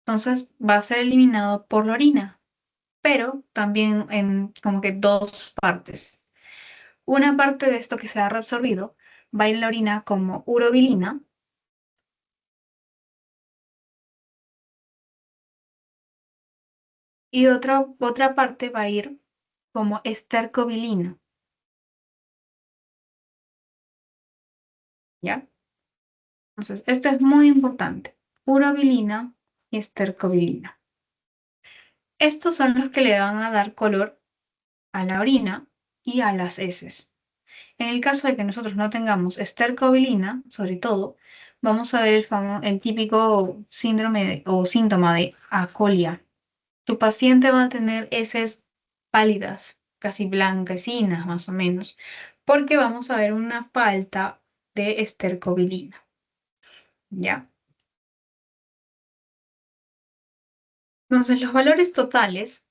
Entonces va a ser eliminado por la orina, pero también en como que dos partes. Una parte de esto que se ha reabsorbido va a ir en la orina como urobilina y otra parte va a ir como estercobilina, ¿ya? Entonces, esto es muy importante. Urobilina y estercobilina. Estos son los que le van a dar color a la orina y a las heces. En el caso de que nosotros no tengamos estercobilina, sobre todo, vamos a ver el típico o síntoma de acolia. Tu paciente va a tener heces pálidas, casi blanquecinas más o menos, porque vamos a ver una falta de estercobilina, ¿ya? Entonces, los valores totales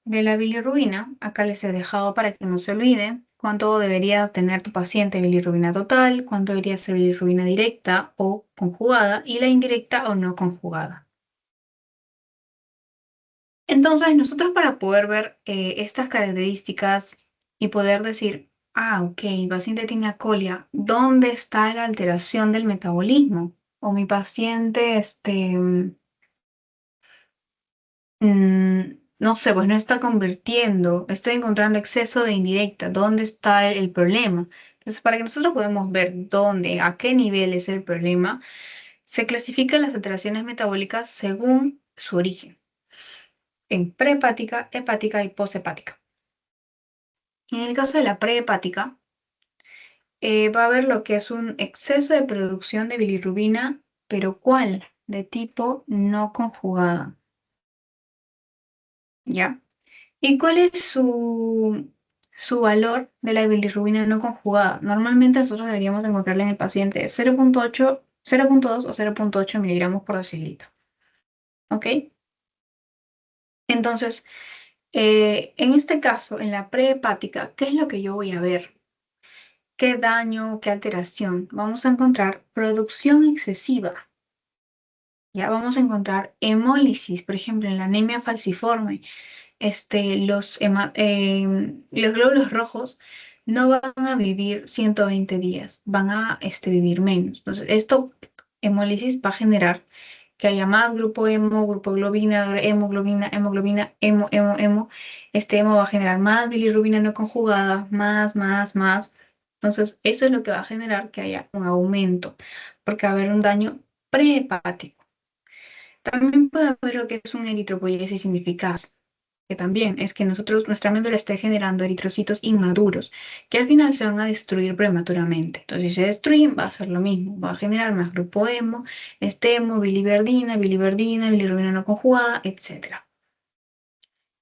de la bilirrubina, acá les he dejado para que no se olviden cuánto debería tener tu paciente bilirrubina total, cuánto debería ser bilirrubina directa o conjugada y la indirecta o no conjugada. Entonces, nosotros para poder ver estas características y poder decir, ah, ok, mi paciente tiene acolia, ¿dónde está la alteración del metabolismo? O mi paciente, no sé, pues no está convirtiendo, estoy encontrando exceso de indirecta, ¿dónde está el problema? Entonces, para que nosotros podamos ver dónde, a qué nivel es el problema, se clasifican las alteraciones metabólicas según su origen, en prehepática, hepática y poshepática. En el caso de la prehepática, va a haber lo que es un exceso de producción de bilirrubina, pero ¿cuál? De tipo no conjugada, ¿ya? ¿Y cuál es su valor de la bilirrubina no conjugada? Normalmente nosotros deberíamos encontrarla en el paciente 0,8, 0,2 o 0,8 miligramos por decilitro. ¿Ok? Entonces, en este caso, en la prehepática, ¿qué es lo que yo voy a ver? ¿Qué daño, qué alteración? Vamos a encontrar producción excesiva. Ya vamos a encontrar hemólisis, por ejemplo, en la anemia falciforme. Los glóbulos rojos no van a vivir 120 días, van a vivir menos. Entonces, hemólisis, va a generar que haya más grupo hemo, grupo globina, hemoglobina, hemoglobina, hemo. Este hemo va a generar más bilirrubina no conjugada, más. Entonces, eso es lo que va a generar que haya un aumento, porque va a haber un daño prehepático. También puede haber lo que es un eritropoyesis significaz, que también es que nuestra médula esté generando eritrocitos inmaduros, que al final se van a destruir prematuramente. Entonces, si se destruyen, va a ser lo mismo, va a generar más grupo hemo, hemo, biliverdina, bilirrubina no conjugada, etc.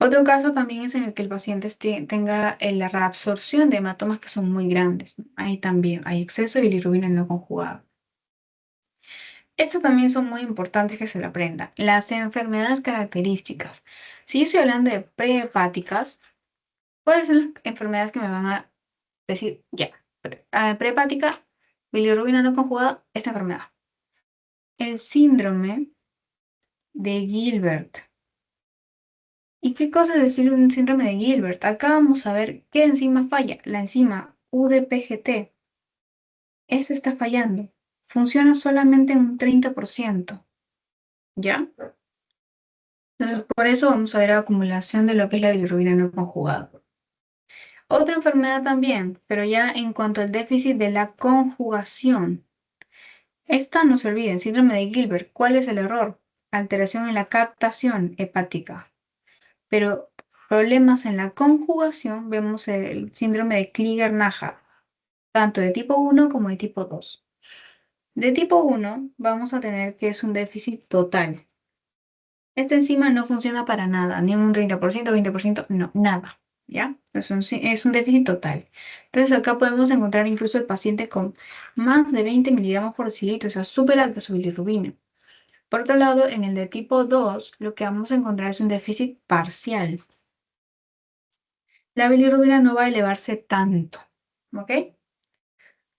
Otro caso también es en el que el paciente tenga la reabsorción de hematomas que son muy grandes, ¿no? Ahí también hay exceso de bilirrubina no conjugada. Estas también son muy importantes que se lo aprendan. Las enfermedades características. Si yo estoy hablando de prehepáticas, ¿cuáles son las enfermedades que me van a decir? Ya, prehepática, bilirrubina no conjugada, esta enfermedad. El síndrome de Gilbert. ¿Y qué cosa es decir un síndrome de Gilbert? Acá vamos a ver qué enzima falla. La enzima UDPGT. Esta está fallando. Funciona solamente en un 30%. ¿Ya? Entonces, por eso vamos a ver acumulación de lo que es la bilirrubina no conjugada. Otra enfermedad también, pero ya en cuanto al déficit de la conjugación. Esta, no se olviden, síndrome de Gilbert. ¿Cuál es el error? Alteración en la captación hepática. Pero problemas en la conjugación, vemos el síndrome de Klinger-Naja, tanto de tipo 1 como de tipo 2. De tipo 1 vamos a tener que es un déficit total. Esta enzima no funciona para nada, ni un 30%, 20%, no, nada, ¿ya? Es un déficit total. Entonces acá podemos encontrar incluso el paciente con más de 20 miligramos por decilitro, o sea, súper alta su bilirrubina. Por otro lado, en el de tipo 2, lo que vamos a encontrar es un déficit parcial. La bilirrubina no va a elevarse tanto, ¿ok?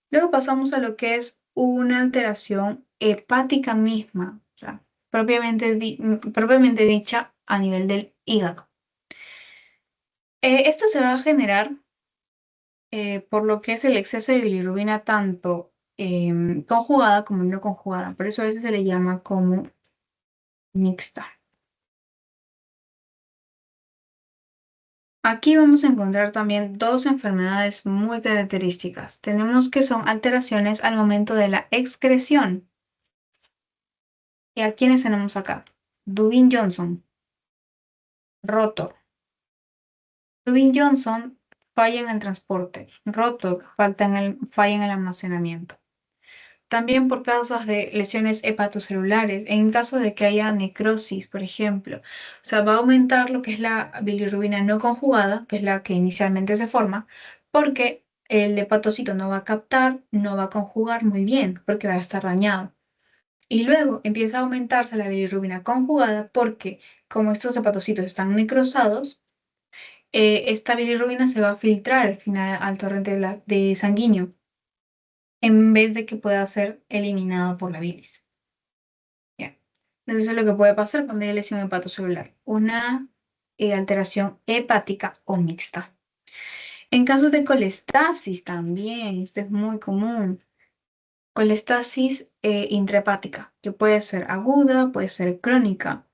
Luego pasamos a lo que es una alteración hepática misma, o sea, propiamente dicha a nivel del hígado. Esta se va a generar por lo que es el exceso de bilirrubina tanto conjugada como no conjugada. Por eso a veces se le llama como mixta. Aquí vamos a encontrar también dos enfermedades muy características. Tenemos que son alteraciones al momento de la excreción. ¿Y a quiénes tenemos acá? Dubin Johnson. rotor. Tubin Johnson falla en el transporte. Rotor falla en el almacenamiento. También por causas de lesiones hepatocelulares, en caso de que haya necrosis, por ejemplo. O sea, va a aumentar lo que es la bilirrubina no conjugada, que es la que inicialmente se forma, porque el hepatocito no va a captar, no va a conjugar muy bien, porque va a estar dañado. Y luego empieza a aumentarse la bilirrubina conjugada porque como estos hepatocitos están necrosados, esta bilirrubina se va a filtrar al final al torrente de sanguíneo en vez de que pueda ser eliminado por la bilis. ¿Ya? Entonces eso es lo que puede pasar cuando hay lesión hepatocelular, una alteración hepática o mixta. En casos de colestasis también, esto es muy común. Colestasis intrahepática, que puede ser aguda, puede ser crónica.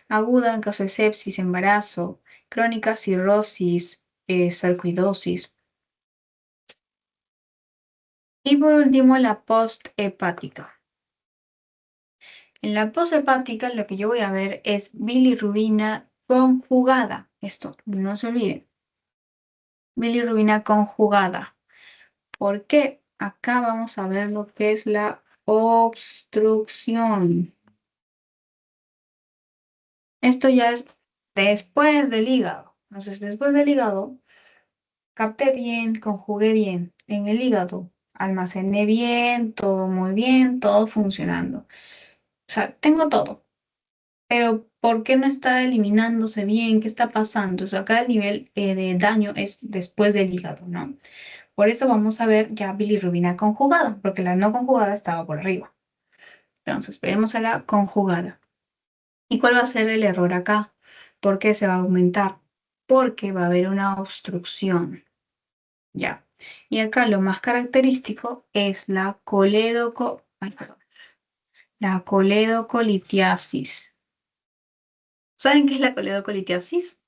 Aguda en caso de sepsis, embarazo, crónica cirrosis, sarcoidosis. Y por último, la posthepática. En la posthepática lo que yo voy a ver es bilirrubina conjugada. Esto, no se olviden. Bilirrubina conjugada. ¿Por qué? Acá vamos a ver lo que es la obstrucción. Esto ya es después del hígado. Entonces, después del hígado, capté bien, conjugué bien. En el hígado, almacené bien, todo muy bien, todo funcionando. O sea, tengo todo. Pero, ¿por qué no está eliminándose bien? ¿Qué está pasando? O sea, acá el nivel de daño es después del hígado, ¿no? Por eso vamos a ver ya bilirrubina conjugada, porque la no conjugada estaba por arriba. Entonces, veremos a la conjugada. ¿Y cuál va a ser el error acá? ¿Por qué se va a aumentar? Porque va a haber una obstrucción. Ya. Y acá lo más característico es la coledocolitiasis. ¿Saben qué es la coledocolitiasis?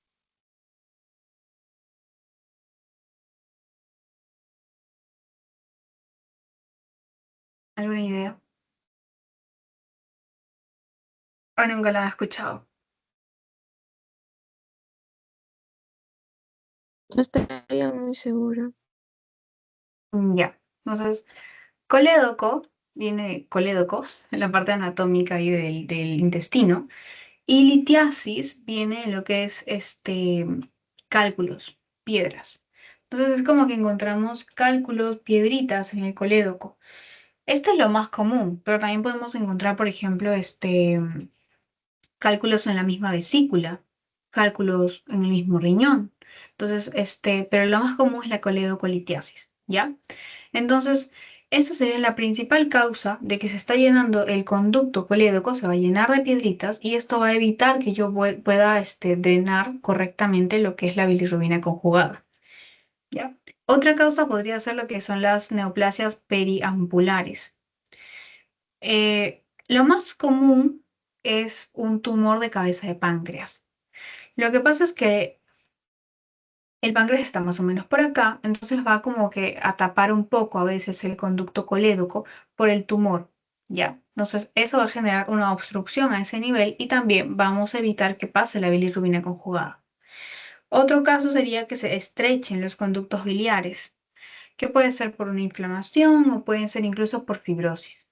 ¿Alguna idea? ¿O nunca la han escuchado? No estaría muy segura. Ya. Entonces, colédoco viene de colédoco, en la parte anatómica ahí del intestino. Y litiasis viene de lo que es cálculos, piedras. Entonces es como que encontramos cálculos, piedritas en el colédoco. Esto es lo más común, pero también podemos encontrar, por ejemplo, cálculos en la misma vesícula, cálculos en el mismo riñón. Entonces, pero lo más común es la coledocolitiasis, ¿ya? Entonces, esa sería la principal causa de que se está llenando el conducto colédoco, se va a llenar de piedritas y esto va a evitar que yo pueda drenar correctamente lo que es la bilirrubina conjugada. ¿Ya? Otra causa podría ser lo que son las neoplasias periampulares. Lo más común es un tumor de cabeza de páncreas. Lo que pasa es que el páncreas está más o menos por acá, entonces va como que a tapar un poco a veces el conducto colédoco por el tumor, ¿ya? Entonces eso va a generar una obstrucción a ese nivel y también vamos a evitar que pase la bilirrubina conjugada. Otro caso sería que se estrechen los conductos biliares, que puede ser por una inflamación o pueden ser incluso por fibrosis.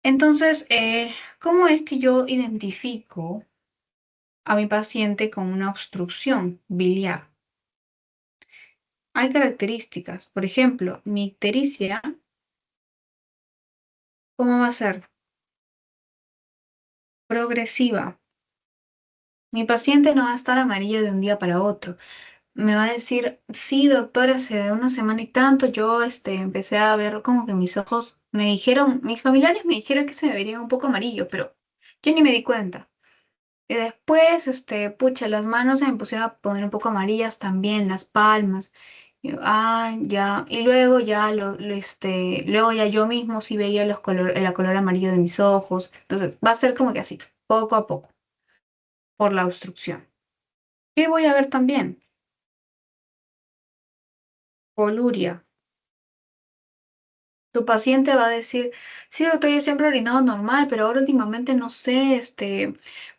Entonces, ¿cómo es que yo identifico a mi paciente con una obstrucción biliar? Hay características, por ejemplo, mi ictericia, ¿cómo va a ser? Progresiva. Mi paciente no va a estar amarillo de un día para otro. Me va a decir, sí, doctora, hace una semana y tanto yo empecé a ver como que mis ojos me dijeron, mis familiares me dijeron que se me verían un poco amarillos, pero yo ni me di cuenta. Y después, pucha, las manos se me pusieron a poner un poco amarillas también, las palmas. Y yo, ah, ya. Y luego ya luego ya yo mismo sí veía el color amarillo de mis ojos. Entonces, va a ser como que así, poco a poco, por la obstrucción. ¿Qué voy a ver también? Coluria. Tu paciente va a decir, sí, doctor, yo siempre he orinado normal, pero ahora últimamente no sé,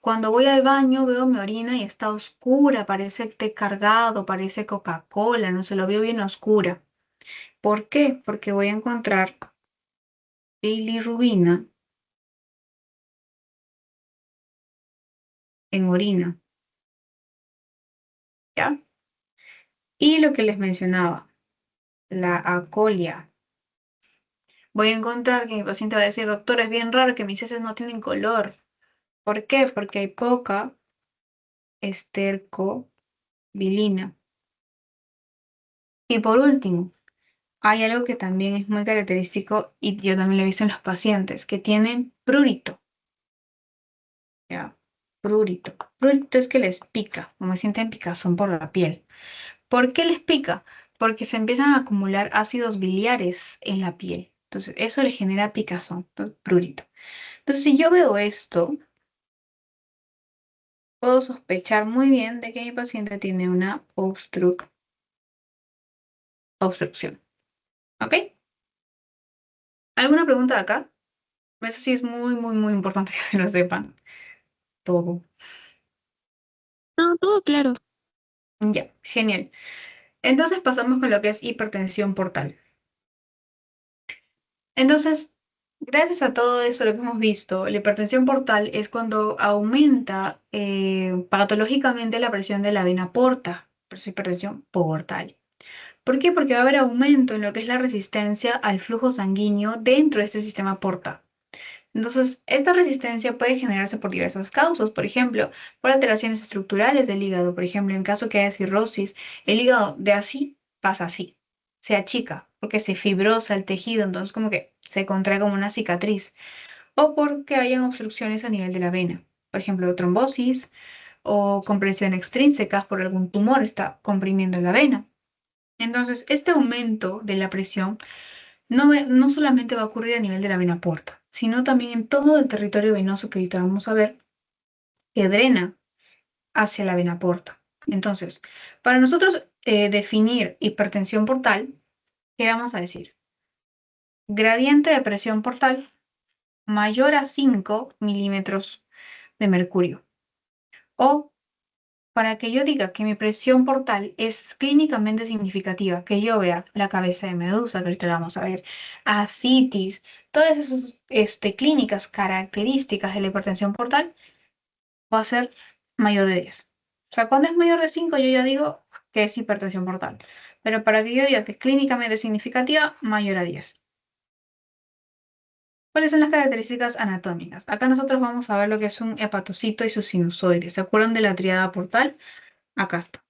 cuando voy al baño veo mi orina y está oscura, parece té cargado, parece Coca-Cola, no se lo veo bien oscura. ¿Por qué? Porque voy a encontrar bilirrubina en orina, ¿ya? Y lo que les mencionaba, la acolia. Voy a encontrar que mi paciente va a decir, doctor, es bien raro que mis heces no tienen color. ¿Por qué? Porque hay poca estercobilina. Y por último, hay algo que también es muy característico y yo también lo he visto en los pacientes, que tienen prurito, ¿ya? Prurito. Prurito es que les pica, como sienten picazón por la piel. ¿Por qué les pica? Porque se empiezan a acumular ácidos biliares en la piel. Entonces, eso les genera picazón, entonces, prurito. Entonces, si yo veo esto, puedo sospechar muy bien de que mi paciente tiene una obstrucción. ¿Ok? ¿Alguna pregunta de acá? Eso sí es muy, muy, muy importante que se lo sepan. Todo. No, todo claro. Ya, genial. Entonces pasamos con lo que es hipertensión portal. Entonces, gracias a todo eso, lo que hemos visto, la hipertensión portal es cuando aumenta patológicamente la presión de la vena porta, por eso hipertensión portal. ¿Por qué? Porque va a haber aumento en lo que es la resistencia al flujo sanguíneo dentro de este sistema porta. Entonces, esta resistencia puede generarse por diversas causas, por ejemplo, por alteraciones estructurales del hígado, por ejemplo, en caso que haya cirrosis, el hígado de así pasa así, se achica, porque se fibrosa el tejido, entonces como que se contrae como una cicatriz, o porque hayan obstrucciones a nivel de la vena, por ejemplo, trombosis o compresión extrínseca por algún tumor está comprimiendo la vena. Entonces, este aumento de la presión no solamente va a ocurrir a nivel de la vena porta, sino también en todo el territorio venoso que ahorita vamos a ver, que drena hacia la vena porta. Entonces, para nosotros definir hipertensión portal, ¿qué vamos a decir? Gradiente de presión portal mayor a 5 milímetros de mercurio. O para que yo diga que mi presión portal es clínicamente significativa, que yo vea la cabeza de medusa, que ahorita la vamos a ver, ascitis, todas esas clínicas características de la hipertensión portal, va a ser mayor de 10. O sea, cuando es mayor de 5, yo ya digo que es hipertensión portal. Pero para que yo diga que es clínicamente significativa, mayor a 10. ¿Cuáles son las características anatómicas? Acá nosotros vamos a ver lo que es un hepatocito y su sinusoide. ¿Se acuerdan de la triada portal? Acá está.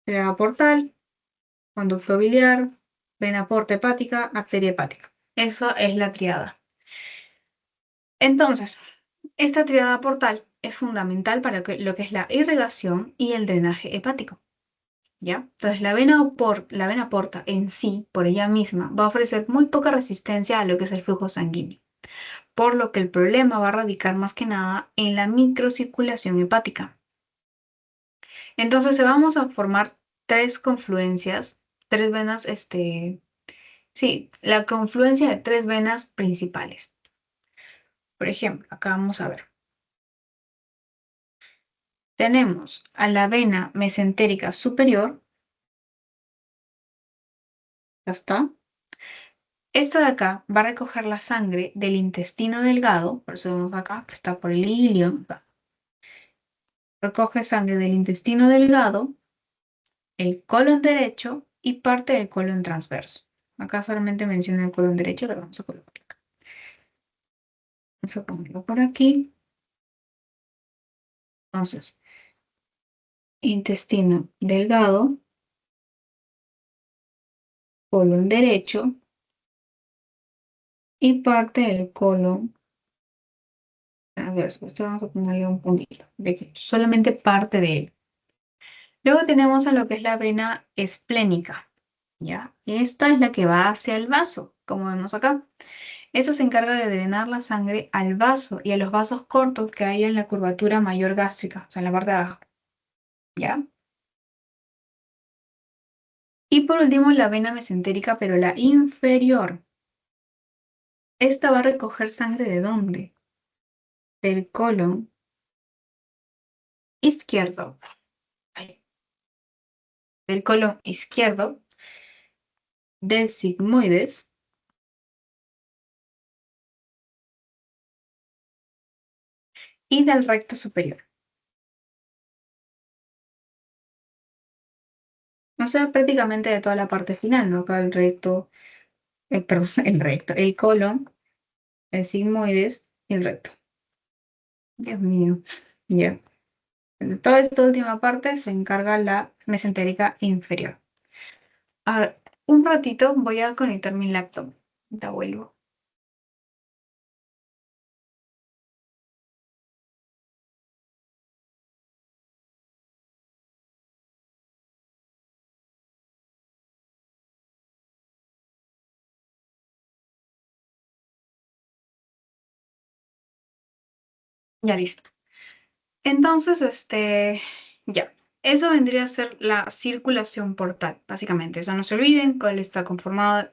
Triada portal, conducto biliar, vena porta hepática, arteria hepática. Eso es la triada. Entonces, esta triada portal es fundamental para lo que es la irrigación y el drenaje hepático, ¿ya? Entonces, la vena porta en sí, por ella misma, va a ofrecer muy poca resistencia a lo que es el flujo sanguíneo, por lo que el problema va a radicar más que nada en la microcirculación hepática. Entonces, se vamos a formar tres confluencias, tres venas, sí, la confluencia de tres venas principales. Por ejemplo, acá vamos a ver. Tenemos a la vena mesentérica superior. Ya está. Esta de acá va a recoger la sangre del intestino delgado. Por eso vemos acá que está por el ilion. Recoge sangre del intestino delgado, el colon derecho y parte del colon transverso. Acá solamente menciona el colon derecho, pero vamos a colocarlo acá. Vamos a ponerlo por aquí. Entonces, intestino delgado, colon derecho y parte del colon. A ver, esto vamos a ponerle un puntito, de que solamente parte de él. Luego tenemos a lo que es la vena esplénica, ¿ya? Esta es la que va hacia el vaso, como vemos acá. Esta se encarga de drenar la sangre al vaso y a los vasos cortos que hay en la curvatura mayor gástrica, o sea, en la parte de abajo, ¿ya? Y por último, la vena mesentérica, pero la inferior. Esta va a recoger sangre ¿de dónde? Del colon izquierdo. Ay, del colon izquierdo, del sigmoides y del recto superior. O sea, prácticamente de toda la parte final, ¿no? Acá el recto, perdón, el recto, el colon, el sigmoides y el recto. Dios mío. Ya. De toda esta última parte se encarga la mesentérica inferior. A ver, un ratito voy a conectar mi laptop. Ya vuelvo. Ya listo. Entonces, ya. Eso vendría a ser la circulación portal, básicamente. Eso no se olviden, cuál está conformado,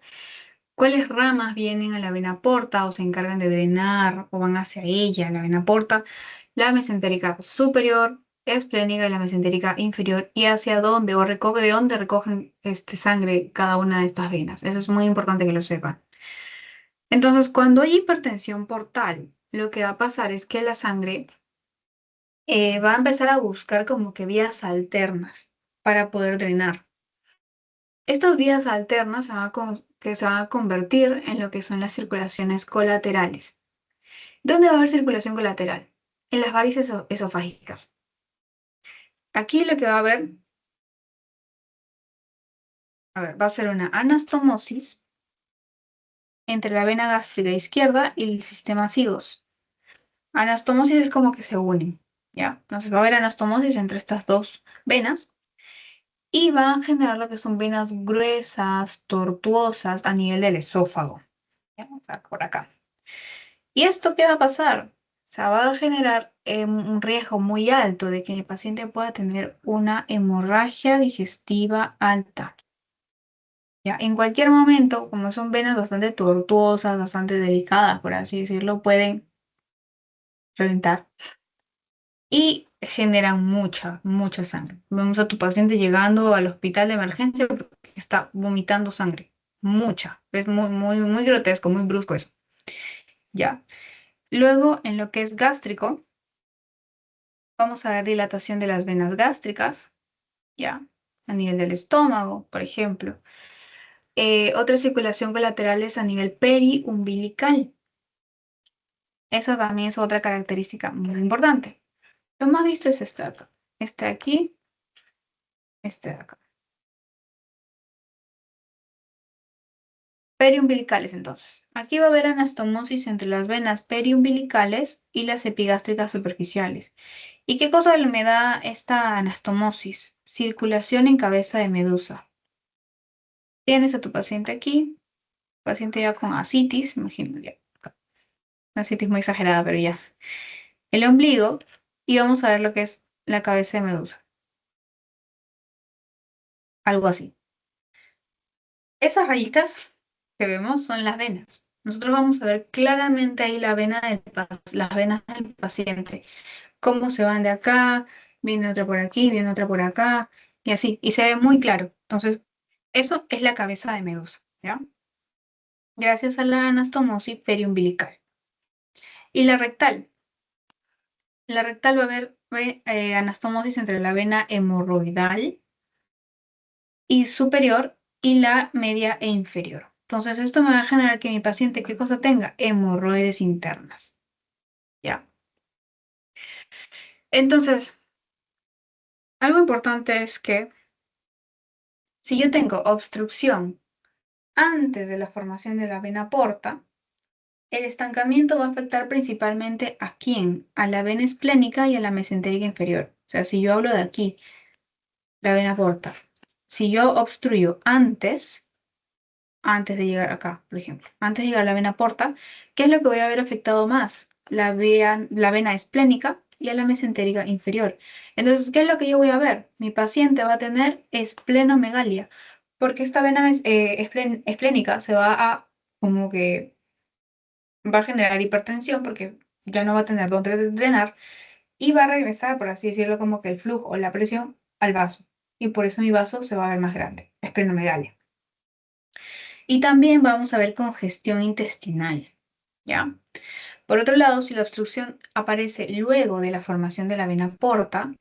cuáles ramas vienen a la vena porta o se encargan de drenar o van hacia ella, la vena porta, la mesentérica superior, esplénica y la mesentérica inferior, y hacia dónde o recoge, de dónde recogen sangre cada una de estas venas. Eso es muy importante que lo sepan. Entonces, cuando hay hipertensión portal, lo que va a pasar es que la sangre va a empezar a buscar como que vías alternas para poder drenar. Estas vías alternas que se van a convertir en lo que son las circulaciones colaterales. ¿Dónde va a haber circulación colateral? En las varices esofágicas. Aquí lo que va a haber, va a ser una anastomosis entre la vena gástrica izquierda y el sistema sigos. Anastomosis es como que se unen, ¿ya? Entonces va a haber anastomosis entre estas dos venas y va a generar lo que son venas gruesas, tortuosas a nivel del esófago, ¿ya? O sea, por acá. ¿Y esto qué va a pasar? O sea, va a generar un riesgo muy alto de que el paciente pueda tener una hemorragia digestiva alta. ¿Ya? En cualquier momento, como son venas bastante tortuosas, bastante delicadas, por así decirlo, pueden reventar y generan mucha sangre. Vemos a tu paciente llegando al hospital de emergencia porque está vomitando sangre. Mucha. Es muy grotesco, muy brusco eso. Ya. Luego, en lo que es gástrico, vamos a ver dilatación de las venas gástricas, ya, a nivel del estómago, por ejemplo. Otra circulación colateral es a nivel periumbilical. Esa también es otra característica muy importante. Lo más visto es este de acá. Este de aquí, este de acá. Periumbilicales, entonces. Aquí va a haber anastomosis entre las venas periumbilicales y las epigástricas superficiales. ¿Y qué cosa me da esta anastomosis? Circulación en cabeza de medusa. Tienes a tu paciente aquí, paciente ya con asitis, imagino ya. Una asitis muy exagerada, pero ya. El ombligo, y vamos a ver lo que es la cabeza de medusa. Algo así. Esas rayitas que vemos son las venas. Nosotros vamos a ver claramente ahí las venas del paciente. Cómo se van de acá, viene otra por aquí, viene otra por acá, y así. Y se ve muy claro. Entonces, eso es la cabeza de medusa, ¿ya? Gracias a la anastomosis periumbilical. Y la rectal. La rectal va a haber anastomosis entre la vena hemorroidal y superior y la media e inferior. Entonces, esto me va a generar que mi paciente, ¿qué cosa tenga? Hemorroides internas. ¿Ya? Entonces, algo importante es que si yo tengo obstrucción antes de la formación de la vena porta, el estancamiento va a afectar principalmente ¿a quién? A la vena esplénica y a la mesentérica inferior. O sea, si yo hablo de aquí, la vena porta, si yo obstruyo antes de llegar acá, por ejemplo, antes de llegar a la vena porta, ¿qué es lo que voy a ver afectado más? La vena esplénica y a la mesentérica inferior. Entonces, ¿qué es lo que yo voy a ver? Mi paciente va a tener esplenomegalia. Porque esta vena esplénica se va a, como que, va a generar hipertensión porque ya no va a tener dónde drenar y va a regresar, por así decirlo, como que el flujo o la presión al vaso. Y por eso mi vaso se va a ver más grande, esplenomegalia. Y también vamos a ver congestión intestinal, ¿ya? Por otro lado, si la obstrucción aparece luego de la formación de la vena porta,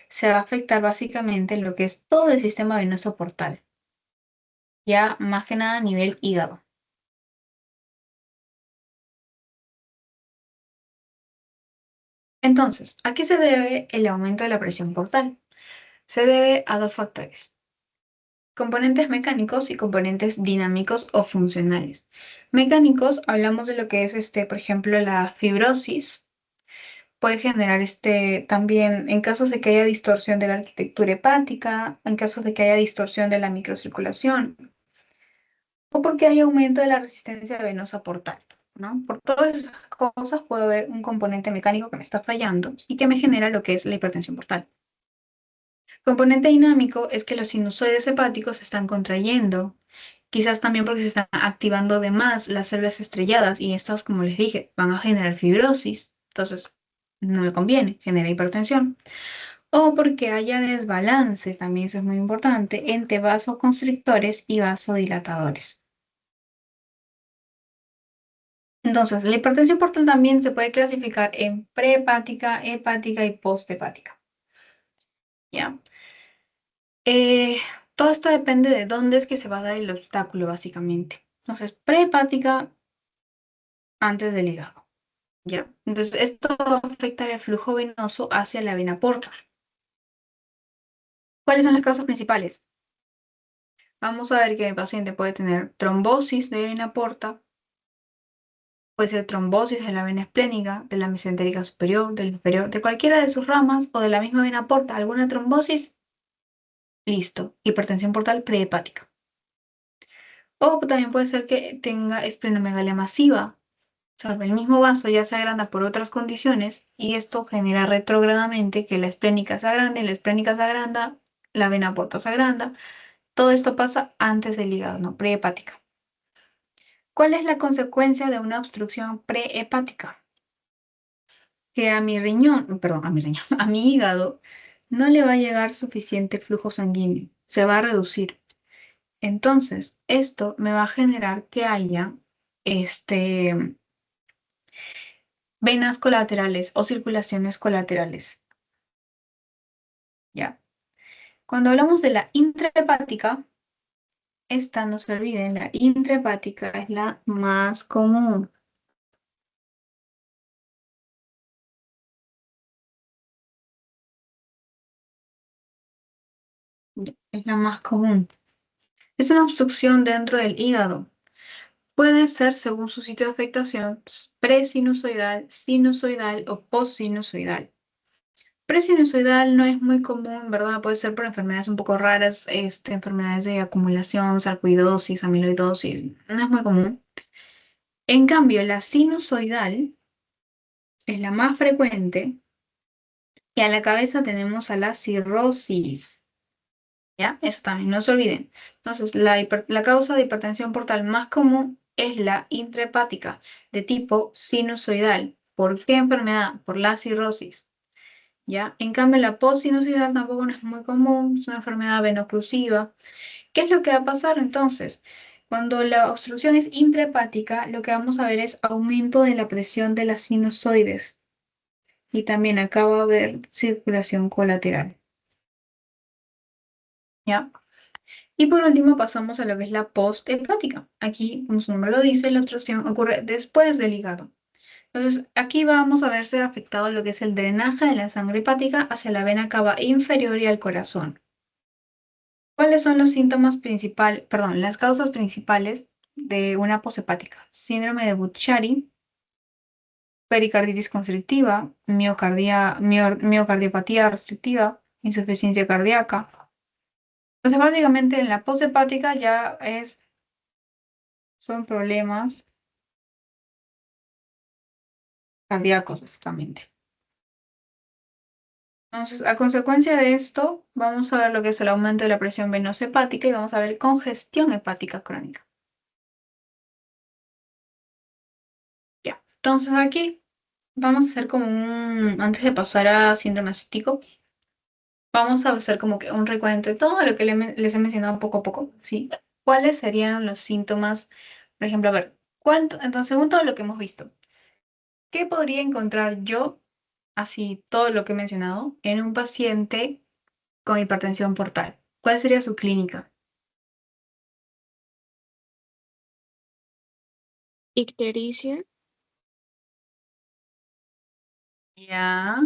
se va a afectar básicamente lo que es todo el sistema venoso portal, ya más que nada a nivel hígado. Entonces, ¿a qué se debe el aumento de la presión portal? Se debe a dos factores: componentes mecánicos y componentes dinámicos o funcionales. Mecánicos, hablamos de lo que es, por ejemplo, la fibrosis. Puede generar también en casos de que haya distorsión de la arquitectura hepática, en casos de que haya distorsión de la microcirculación o porque hay aumento de la resistencia venosa portal, ¿no? Por todas esas cosas puede haber un componente mecánico que me está fallando y que me genera lo que es la hipertensión portal. Componente dinámico es que los sinusoides hepáticos se están contrayendo, quizás también porque se están activando de más las células estrelladas y estas, como les dije, van a generar fibrosis, entonces no me conviene, genera hipertensión. O porque haya desbalance, también eso es muy importante, entre vasoconstrictores y vasodilatadores. Entonces, la hipertensión portal también se puede clasificar en prehepática, hepática y posthepática. ¿Ya? Eh, Todo esto depende de dónde es que se va a dar el obstáculo, básicamente. Entonces, prehepática antes del hígado. ¿Ya? Entonces, esto va a afectar el flujo venoso hacia la vena porta. ¿Cuáles son las causas principales? Vamos a ver que el paciente puede tener trombosis de vena porta, puede ser trombosis de la vena esplénica, de la mesentérica superior, del inferior, de cualquiera de sus ramas o de la misma vena porta. ¿Alguna trombosis? Listo. Hipertensión portal prehepática. O también puede ser que tenga esplenomegalia masiva. O sea, el mismo vaso ya se agranda por otras condiciones y esto genera retrógradamente que la esplénica se agrande, la esplénica se agranda, la vena porta se agranda. Todo esto pasa antes del hígado, ¿no? Prehepática. ¿Cuál es la consecuencia de una obstrucción prehepática? Que a mi riñón, perdón, a mi riñón, a mi hígado no le va a llegar suficiente flujo sanguíneo, se va a reducir. Entonces, esto me va a generar que haya venas colaterales o circulaciones colaterales, ¿ya? Cuando hablamos de la intrahepática, esta, no se olviden, la intrahepática es la más común. Es la más común. Es una obstrucción dentro del hígado. Puede ser según su sitio de afectación presinusoidal, sinusoidal o postsinusoidal. Presinusoidal no es muy común, ¿verdad? Puede ser por enfermedades un poco raras, enfermedades de acumulación, sarcoidosis, amiloidosis, no es muy común. En cambio, la sinusoidal es la más frecuente y a la cabeza tenemos a la cirrosis, ¿ya? Eso también, no se olviden. Entonces, la causa de hipertensión portal más común es la intrahepática de tipo sinusoidal. ¿Por qué enfermedad? Por la cirrosis, ¿ya? En cambio, la postsinusoidal tampoco no es muy común, es una enfermedad venoclusiva. ¿Qué es lo que va a pasar entonces? Cuando la obstrucción es intrahepática, lo que vamos a ver es aumento de la presión de las sinusoides y también acá va a haber circulación colateral, ¿ya? Y por último pasamos a lo que es la posthepática. Aquí, como su nombre lo dice, la obstrucción ocurre después del hígado. Entonces, aquí vamos a ver ser afectado lo que es el drenaje de la sangre hepática hacia la vena cava inferior y al corazón. ¿Cuáles son los síntomas principales, perdón, las causas principales de una poshepática? Síndrome de Budd-Chiari, pericarditis constrictiva, miocardiopatía restrictiva, insuficiencia cardíaca. Entonces, básicamente en la poshepática ya son problemas cardíacos, básicamente. Entonces, a consecuencia de esto, vamos a ver lo que es el aumento de la presión venosa hepática y vamos a ver congestión hepática crónica. Ya, entonces aquí vamos a hacer como antes de pasar a síndrome ascítico, vamos a hacer como que un recuento de todo lo que les he mencionado poco a poco, ¿sí? ¿Cuáles serían los síntomas? Por ejemplo, a ver, entonces, según todo lo que hemos visto, ¿qué podría encontrar yo, así todo lo que he mencionado, en un paciente con hipertensión portal? ¿Cuál sería su clínica? Ictericia. Ya.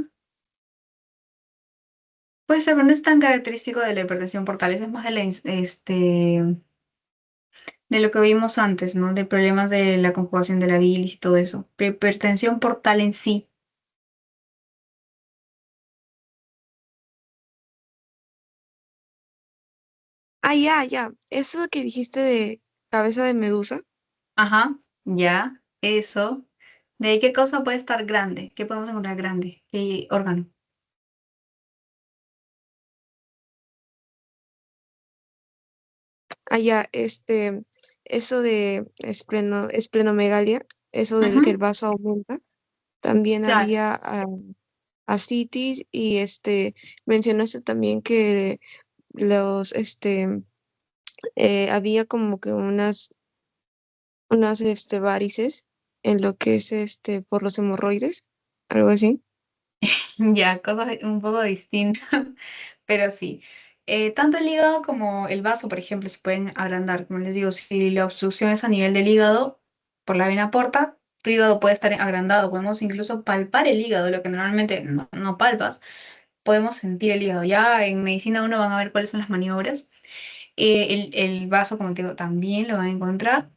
Puede ser, pero no es tan característico de la hipertensión portal, es más de de lo que vimos antes, ¿no? De problemas de la conjugación de la bilis y todo eso. Pero hipertensión portal en sí. Ah, ya, ya. Eso que dijiste de cabeza de medusa. Ajá, ya, eso. ¿De ahí qué cosa puede estar grande? ¿Qué podemos encontrar grande? ¿Qué órgano? Ah, ya, eso de esplenomegalia, eso del que el Ujú, vaso aumenta. También claro. había ascitis y mencionaste también que los, había como que unas varices en lo que es por los hemorroides, algo así. Ya, cosas un poco distintas, pero sí. Tanto el hígado como el vaso, por ejemplo, se pueden agrandar. Como les digo, si la obstrucción es a nivel del hígado, por la vena porta, tu hígado puede estar agrandado. Podemos incluso palpar el hígado, lo que normalmente no palpas. Podemos sentir el hígado. Ya en medicina uno van a ver cuáles son las maniobras. El vaso, como te digo, también lo van a encontrar.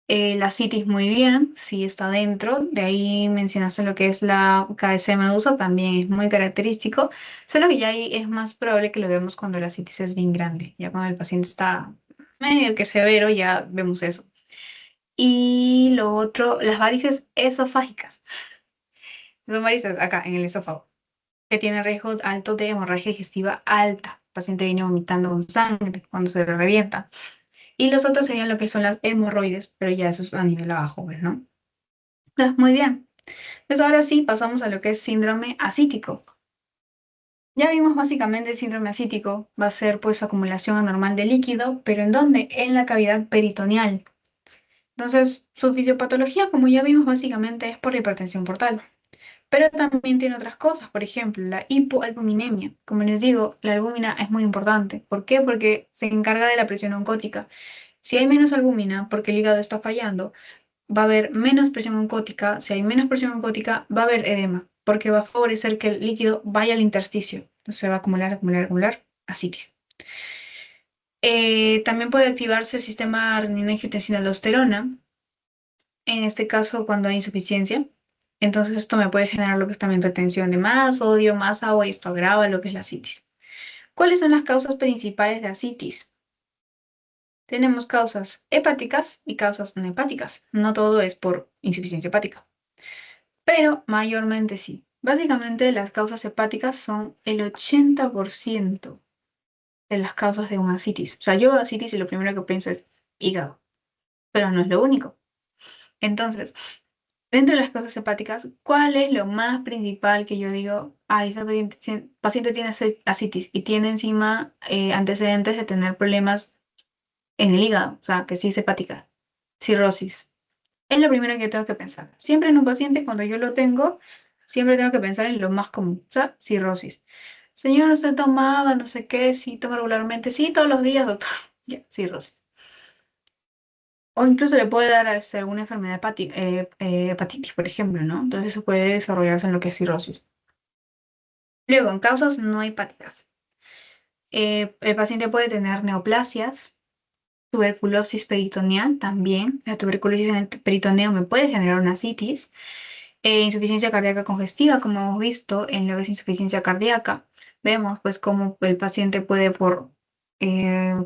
La citis muy bien, sí está dentro. De ahí mencionaste lo que es la KS medusa, también es muy característico. Solo que ya ahí es más probable que lo veamos cuando la citis es bien grande. Ya cuando el paciente está medio que severo, ya vemos eso. Y lo otro, las varices esofágicas. Son varices acá en el esófago, que tienen riesgo alto de hemorragia digestiva alta. El paciente viene vomitando con sangre cuando se le revienta. Y los otros serían lo que son las hemorroides, pero ya eso es a nivel abajo, pues, ¿no? Muy bien. Entonces ahora sí pasamos a lo que es síndrome ascítico. Ya vimos básicamente el síndrome ascítico. Va a ser pues acumulación anormal de líquido, pero ¿en dónde? En la cavidad peritoneal. Entonces su fisiopatología, como ya vimos básicamente, es por la hipertensión portal. Pero también tiene otras cosas, por ejemplo, la hipoalbuminemia. Como les digo, la albúmina es muy importante. ¿Por qué? Porque se encarga de la presión oncótica. Si hay menos albúmina, porque el hígado está fallando, va a haber menos presión oncótica. Si hay menos presión oncótica, va a haber edema, porque va a favorecer que el líquido vaya al intersticio. Entonces se va a acumular, acumular, acumular, ascitis. También puede activarse el sistema renina-angiotensina-aldosterona, en este caso cuando hay insuficiencia. Entonces esto me puede generar lo que es también retención de más sodio, más agua y esto agrava lo que es la ascitis. ¿Cuáles son las causas principales de ascitis? Tenemos causas hepáticas y causas no hepáticas. No todo es por insuficiencia hepática, pero mayormente sí. Básicamente las causas hepáticas son el 80% de las causas de una ascitis. O sea, yo veo ascitis y lo primero que pienso es hígado, pero no es lo único. Entonces, dentro de las causas hepáticas, ¿cuál es lo más principal que yo digo? Ah, esa paciente tiene ascitis y tiene encima antecedentes de tener problemas en el hígado, o sea, que sí es hepática, cirrosis. Es lo primero que tengo que pensar. Siempre en un paciente, cuando yo lo tengo, siempre tengo que pensar en lo más común, o sea, cirrosis. Señor, ¿usted tomaba no sé qué? Sí, toma regularmente. Sí, todos los días, doctor. Ya, cirrosis. O incluso le puede dar alguna enfermedad hepatitis, por ejemplo, ¿no? Entonces eso puede desarrollarse en lo que es cirrosis. Luego, en causas no hepáticas, el paciente puede tener neoplasias, tuberculosis peritoneal también. La tuberculosis en el peritoneo me puede generar una citis. Insuficiencia cardíaca congestiva, como hemos visto en lo que es insuficiencia cardíaca. Vemos pues cómo el paciente puede por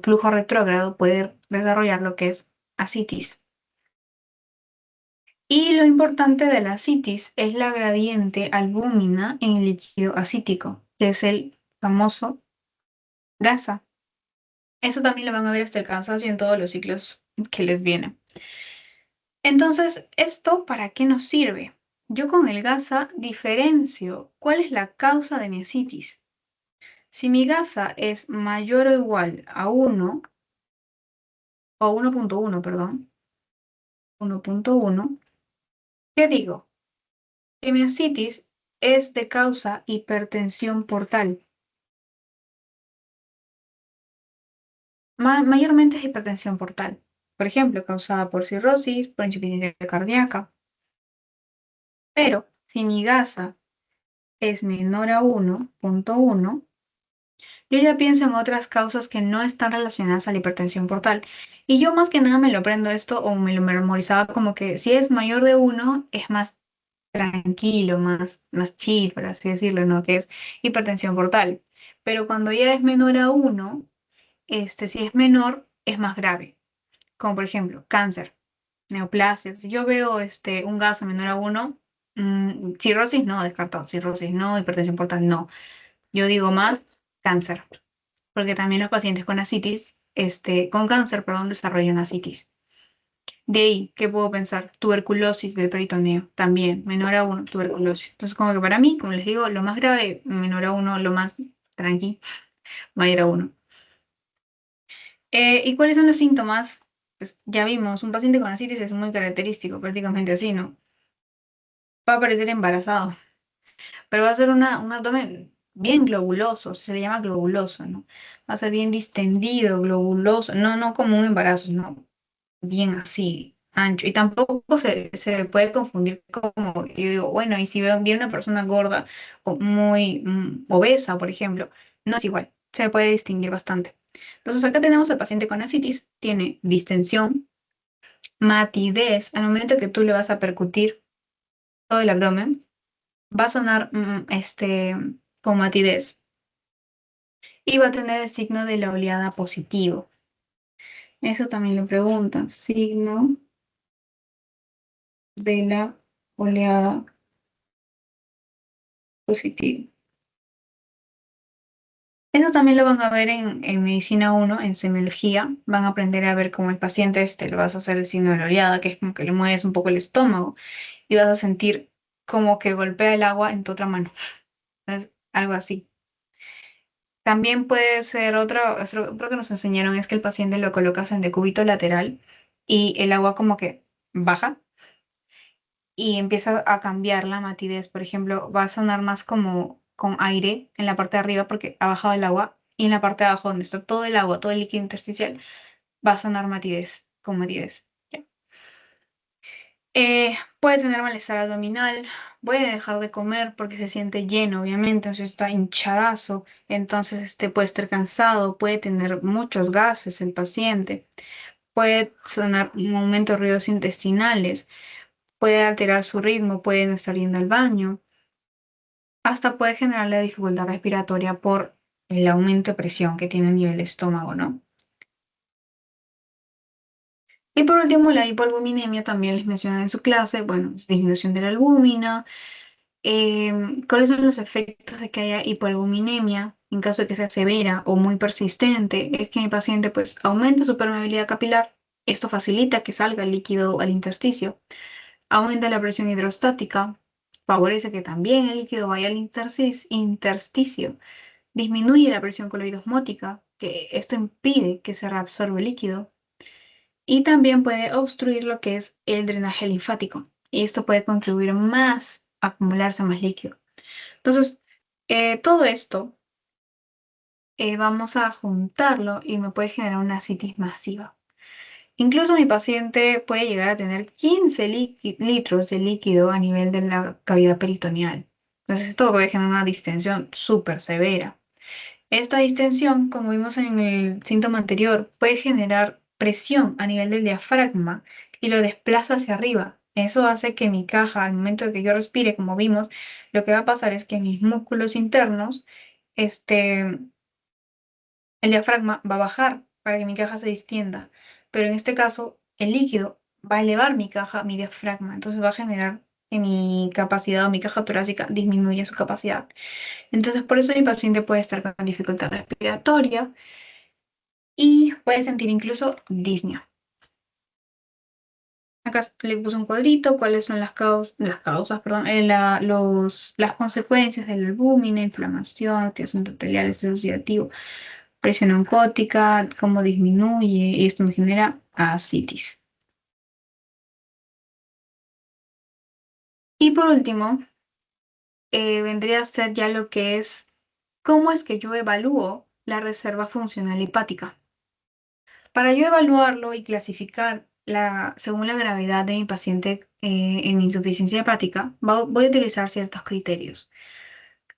flujo retrógrado poder desarrollar lo que es ascitis. Y lo importante de la ascitis es la gradiente albúmina en el líquido ascítico. que es el famoso gasa. Eso también lo van a ver hasta el cansancio en todos los ciclos que les vienen. Entonces, ¿esto para qué nos sirve? Yo con el gasa diferencio cuál es la causa de mi ascitis. Si mi gasa es mayor o igual a 1, o 1.1, perdón, 1.1, ¿qué digo? Que mi ascitis es de causa hipertensión portal. Mayormente es hipertensión portal. Por ejemplo, causada por cirrosis, por insuficiencia cardíaca. Pero si mi gasa es menor a 1.1, yo ya pienso en otras causas que no están relacionadas a la hipertensión portal. Y yo más que nada me lo aprendo esto o me lo memorizaba como que si es mayor de 1 es más tranquilo, más chill, por así decirlo, ¿no? Que es hipertensión portal. Pero cuando ya es menor a 1, si es menor, es más grave. Como por ejemplo, cáncer, neoplasias. Si yo veo un gasto menor a 1, cirrosis no, descartado. Cirrosis no, hipertensión portal no. Yo digo más cáncer, porque también los pacientes con ascitis, con cáncer, perdón, desarrollan ascitis. De ahí, ¿qué puedo pensar? Tuberculosis del peritoneo, también, menor a 1, tuberculosis. Entonces, como que para mí, como les digo, lo más grave, menor a 1, lo más tranqui, mayor a 1. ¿Y cuáles son los síntomas? Pues ya vimos, un paciente con ascitis es muy característico, prácticamente así, ¿no? Va a aparecer embarazado, pero va a ser un abdomen bien globuloso, se le llama globuloso, ¿no? Va a ser bien distendido, globuloso, no como un embarazo, ¿no? Bien así, ancho. Y tampoco se puede confundir como, yo digo, bueno, y si veo bien una persona gorda o muy obesa, por ejemplo, no es igual, se puede distinguir bastante. Entonces acá tenemos al paciente con ascitis, tiene distensión, matidez, al momento que tú le vas a percutir todo el abdomen, va a sonar con matidez y va a tener el signo de la oleada positivo. Eso también lo preguntan, signo de la oleada positivo. Eso también lo van a ver en Medicina 1, en semiología. Van a aprender a ver cómo el paciente le vas a hacer el signo de la oleada, que es como que le mueves un poco el estómago y vas a sentir como que golpea el agua en tu otra mano. Entonces, algo así. También puede ser otro que nos enseñaron es que el paciente lo colocas en decúbito lateral y el agua como que baja y empieza a cambiar la matidez. Por ejemplo, va a sonar más como con aire en la parte de arriba porque ha bajado el agua y en la parte de abajo donde está todo el agua, todo el líquido intersticial, va a sonar matidez, con matidez. ¿Ya? Puede tener malestar abdominal, puede dejar de comer porque se siente lleno, obviamente, entonces está hinchadazo, entonces puede estar cansado, puede tener muchos gases el paciente, puede sonar un aumento de ruidos intestinales, puede alterar su ritmo, puede no estar yendo al baño, hasta puede generarle dificultad respiratoria por el aumento de presión que tiene a nivel de estómago, ¿no? Y por último, la hipoalbuminemia también les mencionan en su clase, bueno, es disminución de la albúmina. ¿Cuáles son los efectos de que haya hipoalbuminemia en caso de que sea severa o muy persistente? Es que mi paciente pues aumenta su permeabilidad capilar, esto facilita que salga el líquido al intersticio, aumenta la presión hidrostática, favorece que también el líquido vaya al intersticio, disminuye la presión coloidosmótica, que esto impide que se reabsorba el líquido, y también puede obstruir lo que es el drenaje linfático, y esto puede contribuir más a acumularse más líquido. Entonces, todo esto vamos a juntarlo y me puede generar una ascitis masiva. Incluso mi paciente puede llegar a tener 15 litros de líquido a nivel de la cavidad peritoneal. Entonces, esto puede generar una distensión súper severa. Esta distensión, como vimos en el síntoma anterior, puede generar presión a nivel del diafragma y lo desplaza hacia arriba. Eso hace que mi caja, al momento de que yo respire, como vimos, lo que va a pasar es que mis músculos internos, el diafragma va a bajar para que mi caja se distienda. Pero en este caso, el líquido va a elevar mi caja, mi diafragma. Entonces va a generar en mi capacidad o mi caja torácica disminuye su capacidad. Entonces, por eso mi paciente puede estar con dificultad respiratoria y puede sentir incluso disnea. Acá le puse un cuadrito, cuáles son las causas, perdón, las consecuencias de la albúmina, inflamación, activación endotelial, estrés oxidativo, presión oncótica, cómo disminuye, y esto me genera ascitis. Y por último, vendría a ser ya lo que es, ¿cómo es que yo evalúo la reserva funcional hepática? Para yo evaluarlo y clasificar según la gravedad de mi paciente en insuficiencia hepática, voy a utilizar ciertos criterios.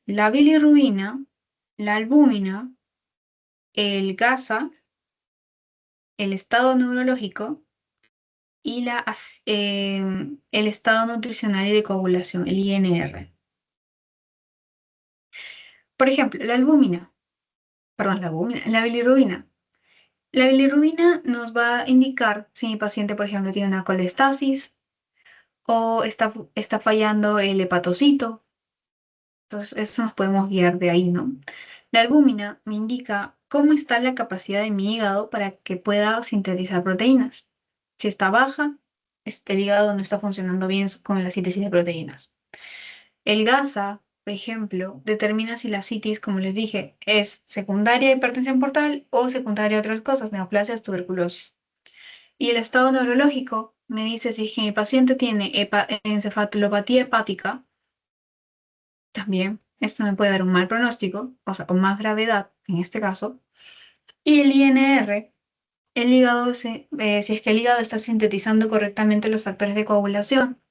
La bilirrubina, la albúmina, el GASA, el estado neurológico y el estado nutricional y de coagulación, el INR. Por ejemplo, la bilirrubina. La bilirrubina nos va a indicar si mi paciente, por ejemplo, tiene una colestasis o está fallando el hepatocito. Entonces, eso nos podemos guiar de ahí, ¿no? La albúmina me indica cómo está la capacidad de mi hígado para que pueda sintetizar proteínas. Si está baja, el hígado no está funcionando bien con la síntesis de proteínas. El GASA, por ejemplo, determina si la citis, como les dije, es secundaria a hipertensión portal o secundaria a otras cosas, neoplasias, tuberculosis. Y el estado neurológico me dice si es que mi paciente tiene encefalopatía hepática, también esto me puede dar un mal pronóstico, o sea, con más gravedad en este caso. Y el INR, el hígado, si es que el hígado está sintetizando correctamente los factores de coagulación.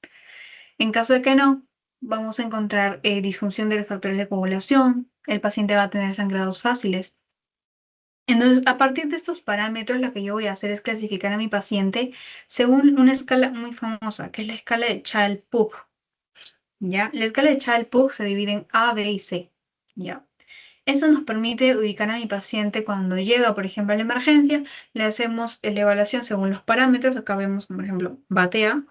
En caso de que no, vamos a encontrar disfunción de los factores de coagulación, el paciente va a tener sangrados fáciles. Entonces, a partir de estos parámetros, lo que yo voy a hacer es clasificar a mi paciente según una escala muy famosa, que es la escala de Child-Pugh. ¿Ya? La escala de Child-Pugh se divide en A, B y C. ¿Ya? Eso nos permite ubicar a mi paciente cuando llega, por ejemplo, a la emergencia, le hacemos la evaluación según los parámetros. Acá vemos, por ejemplo, BATEA,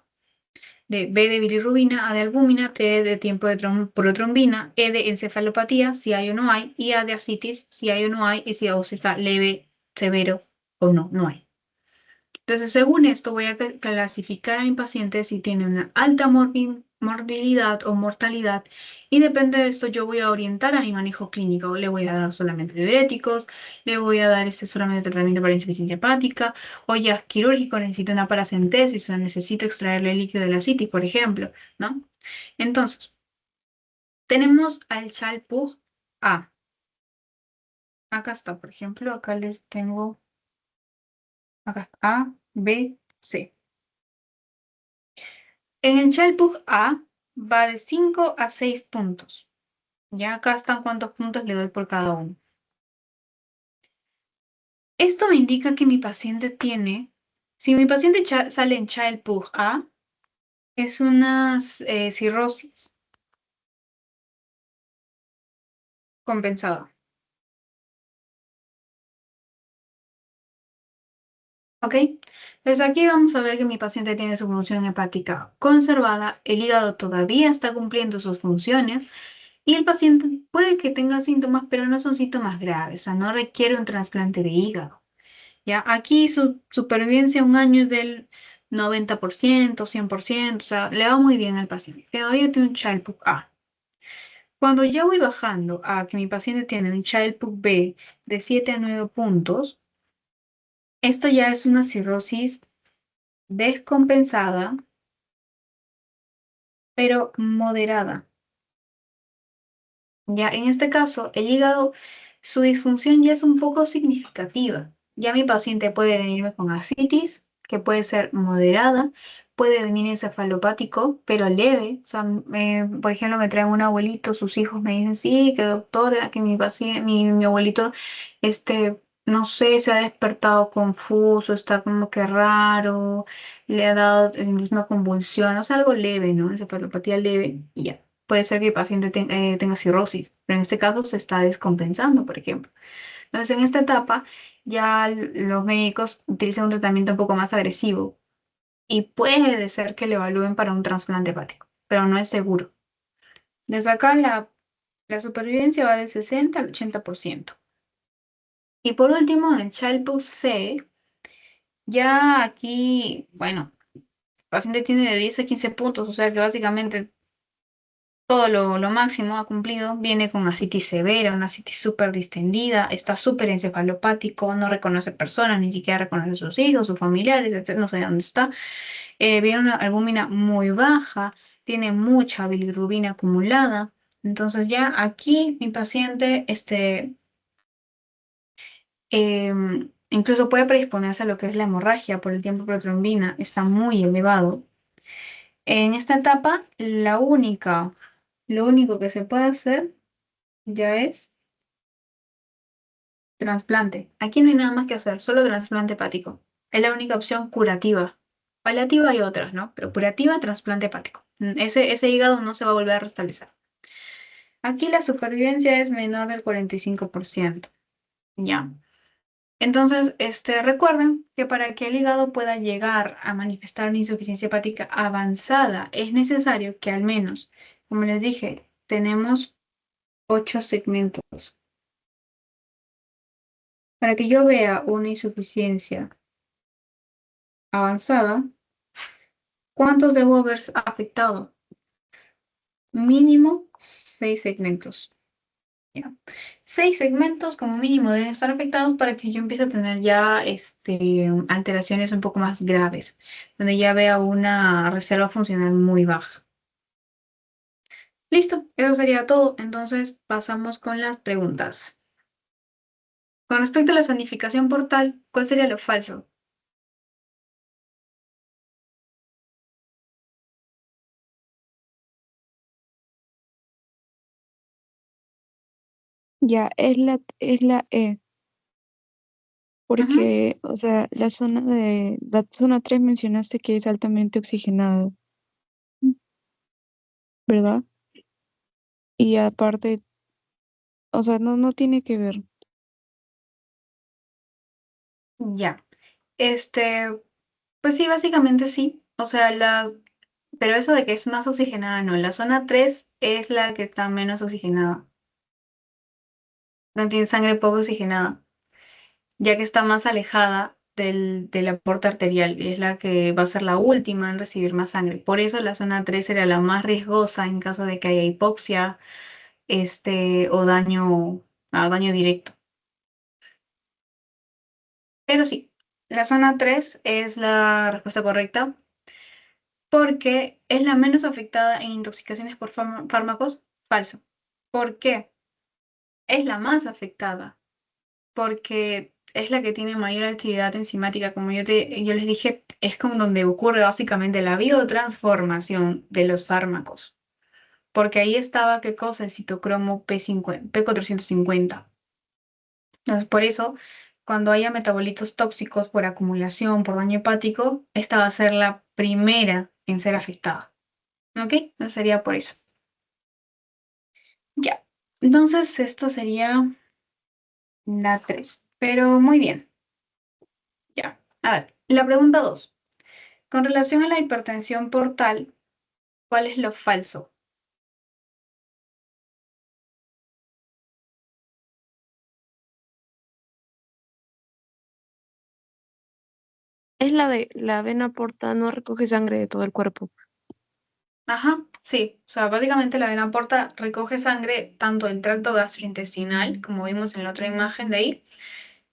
de B de bilirrubina, A de albúmina, T de tiempo de protrombina, E de encefalopatía, si hay o no hay, y A de ascitis, si hay o no hay, y si está leve, severo o no hay. Entonces, según esto, voy a clasificar a mi paciente si tiene una alta morbilidad o mortalidad, y depende de esto, yo voy a orientar a mi manejo clínico. Le voy a dar solamente diuréticos, le voy a dar solamente tratamiento para insuficiencia hepática, o ya quirúrgico, necesito una paracentesis, o necesito extraerle el líquido de la citis, por ejemplo, ¿no? Entonces, tenemos al Child-Pugh A. Acá está, por ejemplo, acá les tengo, acá está A, B, C. En el Child-Pugh A va de 5 a 6 puntos. Ya acá están cuántos puntos le doy por cada uno. Esto me indica que mi paciente tiene, si mi paciente sale en Child-Pugh A, es una cirrosis compensada. ¿Ok? Entonces aquí vamos a ver que mi paciente tiene su función hepática conservada, el hígado todavía está cumpliendo sus funciones y el paciente puede que tenga síntomas, pero no son síntomas graves, o sea, no requiere un trasplante de hígado. ¿Ya? Aquí su supervivencia un año es del 90%, 100%, o sea, le va muy bien al paciente. Todavía tiene un Child-Pugh A. Cuando ya voy bajando a que mi paciente tiene un Child-Pugh B de 7 a 9 puntos, esto ya es una cirrosis descompensada, pero moderada. Ya en este caso, el hígado, su disfunción ya es un poco significativa. Ya mi paciente puede venirme con ascitis, que puede ser moderada, puede venir encefalopático, pero leve. O sea, por ejemplo, me traen un abuelito, sus hijos me dicen, sí, que doctora, que mi paciente, mi abuelito, no sé, se ha despertado confuso, está como que raro, le ha dado una convulsión, o sea, algo leve, ¿no? Encefalopatía leve, y ya. Puede ser que el paciente tenga cirrosis, pero en este caso se está descompensando, por ejemplo. Entonces, en esta etapa, ya los médicos utilizan un tratamiento un poco más agresivo y puede ser que le evalúen para un trasplante hepático. pero no es seguro. Desde acá la supervivencia va del 60 al 80%. Y por último, en el Child C, ya aquí, bueno, el paciente tiene de 10 a 15 puntos, o sea que básicamente todo lo máximo ha cumplido, viene con una citis severa, una citis súper distendida, está súper encefalopático, no reconoce personas, ni siquiera reconoce a sus hijos, sus familiares, etc., no sé dónde está. Viene una albúmina muy baja, tiene mucha bilirrubina acumulada. Entonces ya aquí mi paciente, incluso puede predisponerse a lo que es la hemorragia por el tiempo de protrombina, está muy elevado. En esta etapa, lo único que se puede hacer ya es trasplante. Aquí no hay nada más que hacer, solo trasplante hepático. Es la única opción curativa. Paliativa hay otras, ¿no? Pero curativa, trasplante hepático. Ese hígado no se va a volver a restablecer. Aquí la supervivencia es menor del 45%. Ya. Entonces, recuerden que para que el hígado pueda llegar a manifestar una insuficiencia hepática avanzada, es necesario que al menos, como les dije, tenemos 8 segmentos. Para que yo vea una insuficiencia avanzada, ¿cuántos debo haber afectado? Mínimo 6 segmentos. ¿Ya? 6 segmentos como mínimo deben estar afectados para que yo empiece a tener ya alteraciones un poco más graves, donde ya vea una reserva funcional muy baja. Listo, eso sería todo. Entonces pasamos con las preguntas. Con respecto a la zonificación portal, ¿cuál sería lo falso? Ya, es la E, Ujú. porque, o sea, la zona 3 mencionaste que es altamente oxigenada, ¿verdad? Y aparte, o sea, no tiene que ver. Ya. Pues sí, básicamente sí. O sea, pero eso de que es más oxigenada, no. La zona 3 es la que está menos oxigenada. No tiene sangre poco oxigenada, ya que está más alejada del aporte arterial y es la que va a ser la última en recibir más sangre. Por eso la zona 3 era la más riesgosa en caso de que haya hipoxia, o daño directo. Pero sí, la zona 3 es la respuesta correcta porque es la menos afectada en intoxicaciones por fármacos. Falso. ¿Por qué? Es la más afectada porque es la que tiene mayor actividad enzimática. Como yo les dije, es como donde ocurre básicamente la biotransformación de los fármacos. Porque ahí estaba, ¿qué cosa? El citocromo P450. Entonces, por eso, cuando haya metabolitos tóxicos por acumulación, por daño hepático, esta va a ser la primera en ser afectada. ¿Ok? No sería por eso. Ya. Entonces, esto sería la 3. Pero muy bien. Ya. A ver, la pregunta 2. Con relación a la hipertensión portal, ¿cuál es lo falso? Es la de la vena porta no recoge sangre de todo el cuerpo. Ajá, sí. O sea, básicamente la vena porta recoge sangre tanto del tracto gastrointestinal, como vimos en la otra imagen de ahí,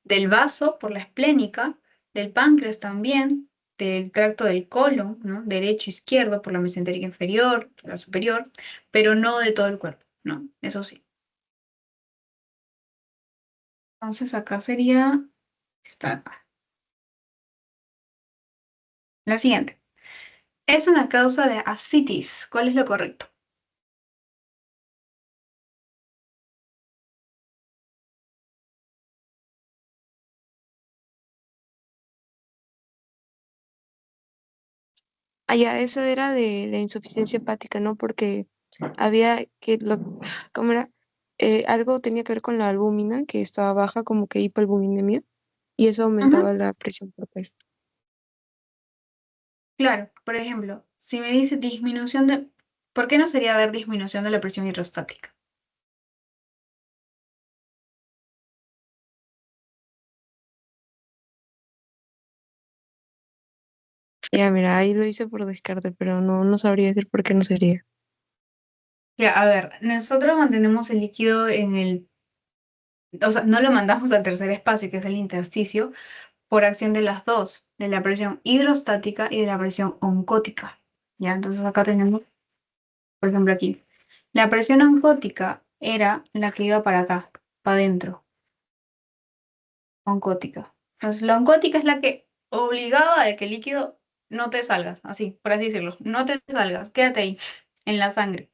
del vaso por la esplénica, del páncreas también, del tracto del colon, ¿no? Derecho, izquierdo, por la mesentérica inferior, la superior, pero no de todo el cuerpo, ¿no? Eso sí. Entonces acá sería esta. La siguiente. Es una causa de ascitis. ¿Cuál es lo correcto? Ah, ya, eso era de la insuficiencia hepática, ¿no? Porque había ¿cómo era? Algo tenía que ver con la albúmina, que estaba baja, como que hipoalbuminemia, y eso Ujú. aumentaba la presión portal. Claro, por ejemplo, si me dice disminución de... ¿Por qué no sería haber disminución de la presión hidrostática? Ya, mira, ahí lo hice por descarte, pero no sabría decir por qué no sería. Ya, a ver, nosotros mantenemos el líquido en el, o sea, no lo mandamos al tercer espacio, que es el intersticio, por acción de las dos, de la presión hidrostática y de la presión oncótica. Ya, entonces acá tenemos, por ejemplo, aquí, la presión oncótica era la que iba para acá, para adentro, oncótica. Entonces, la oncótica es la que obligaba a que el líquido no te salgas, así, por así decirlo, no te salgas, quédate ahí, en la sangre.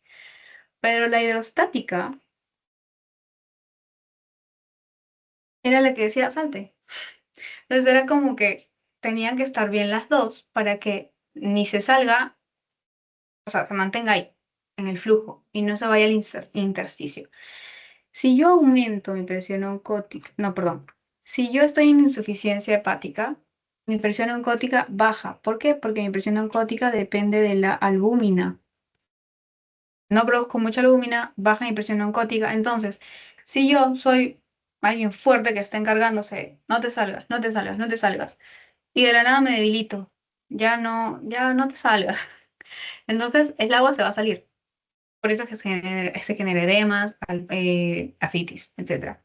Pero la hidrostática era la que decía, salte. Entonces era como que tenían que estar bien las dos para que ni se salga, o sea, se mantenga ahí, en el flujo, y no se vaya al intersticio. Si yo aumento mi presión oncótica, no, perdón, si yo estoy en insuficiencia hepática, mi presión oncótica baja. ¿Por qué? Porque mi presión oncótica depende de la albúmina. No produzco mucha albúmina, baja mi presión oncótica. Entonces, si yo soy alguien fuerte que está encargándose, no te salgas, no te salgas, no te salgas, y de la nada me debilito, ya no te salgas. Entonces, el agua se va a salir. Por eso es que se genera edemas, asitis, etc.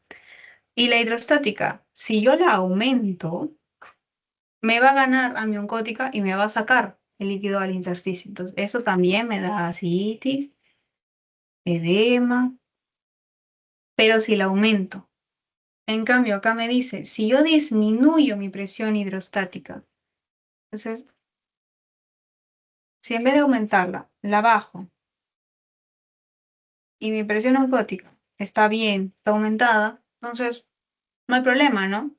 Y la hidrostática, si yo la aumento, me va a ganar a mi oncótica y me va a sacar el líquido al intersticio. Entonces, eso también me da asitis, edema, pero si la aumento. En cambio, acá me dice, si yo disminuyo mi presión hidrostática, entonces, si en vez de aumentarla, la bajo y mi presión oncótica está bien, está aumentada, entonces no hay problema, ¿no?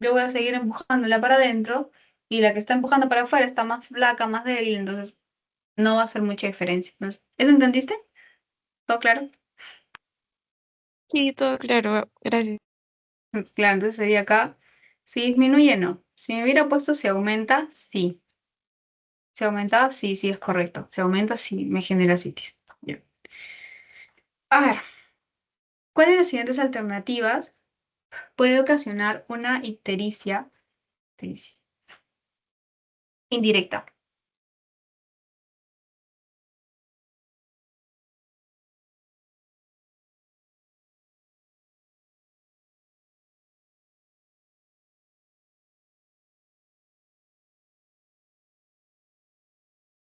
Yo voy a seguir empujándola para adentro y la que está empujando para afuera está más flaca, más débil, entonces no va a hacer mucha diferencia. Entonces, ¿eso entendiste? ¿Todo claro? Sí, todo claro, gracias. Claro, entonces sería acá, si disminuye, no. Si me hubiera puesto si aumenta, sí. Si aumenta, sí, sí es correcto. Si aumenta, sí me genera citis. Ya. A ver, ¿cuál de las siguientes alternativas puede ocasionar una ictericia indirecta?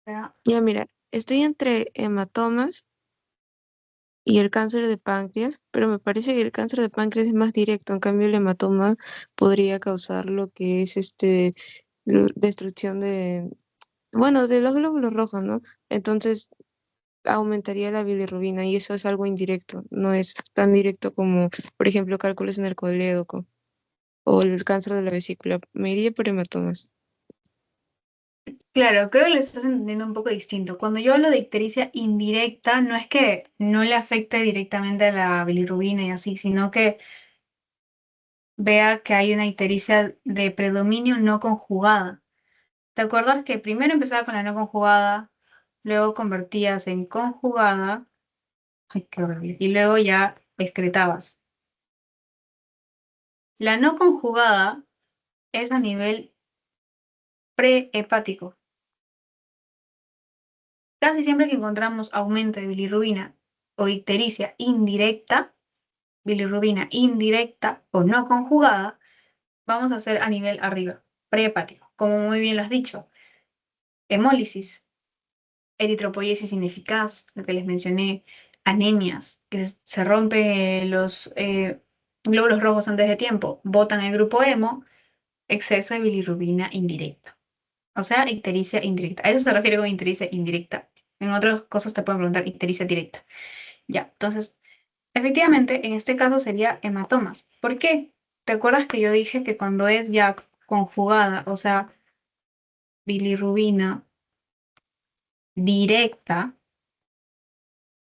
Ya. Ya, mira, estoy entre hematomas y el cáncer de páncreas, pero me parece que el cáncer de páncreas es más directo, en cambio el hematoma podría causar lo que es destrucción de, bueno, de los glóbulos rojos, ¿no? Entonces aumentaría la bilirrubina y eso es algo indirecto, no es tan directo como, por ejemplo, cálculos en el colédoco o el cáncer de la vesícula. Me iría por hematomas. Claro, creo que le estás entendiendo un poco distinto. Cuando yo hablo de ictericia indirecta, no es que no le afecte directamente a la bilirrubina y así, sino que vea que hay una ictericia de predominio no conjugada. ¿Te acuerdas que primero empezaba con la no conjugada, luego convertías en conjugada, ay, qué horrible, y luego ya excretabas? La no conjugada es a nivel prehepático. Casi siempre que encontramos aumento de bilirrubina o ictericia indirecta, bilirrubina indirecta o no conjugada, vamos a hacer a nivel arriba, prehepático, como muy bien lo has dicho. Hemólisis, eritropoyesis ineficaz, lo que les mencioné, anemias, que se rompen los glóbulos rojos antes de tiempo, botan el grupo hemo, exceso de bilirrubina indirecta. O sea, ictericia indirecta. A eso se refiere con ictericia indirecta. En otras cosas te pueden preguntar ictericia directa. Ya, entonces, efectivamente, en este caso sería hematomas. ¿Por qué? ¿Te acuerdas que yo dije que cuando es ya conjugada, o sea, bilirrubina directa,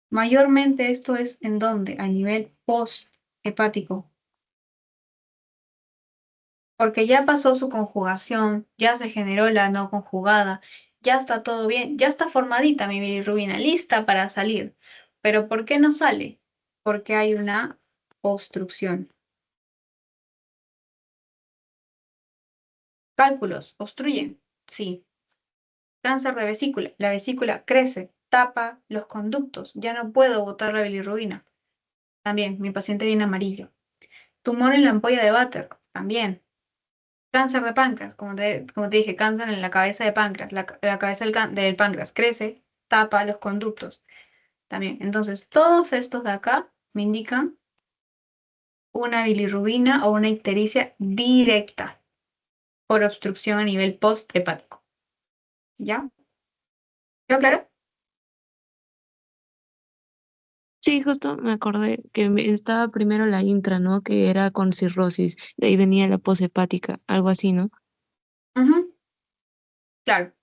mayormente esto es en dónde? A nivel post-hepático. Porque ya pasó su conjugación, ya se generó la no conjugada ya está todo bien, ya está formadita mi bilirrubina, lista para salir. Pero ¿por qué no sale? Porque hay una obstrucción. Cálculos, obstruyen, sí. Cáncer de vesícula, la vesícula crece, tapa los conductos, ya no puedo botar la bilirrubina. También, mi paciente viene amarillo. Tumor en la ampolla de Vater, también. Cáncer de páncreas, como te dije, cáncer en la cabeza de páncreas, la cabeza del páncreas crece, tapa los conductos, también. Entonces, todos estos de acá me indican una bilirrubina o una ictericia directa por obstrucción a nivel posthepático. ¿Ya? ¿Quedó claro? Sí, justo me acordé que estaba primero la intra, ¿no? Que era con cirrosis, de ahí venía la poshepática, algo así, ¿no? Ujú, claro,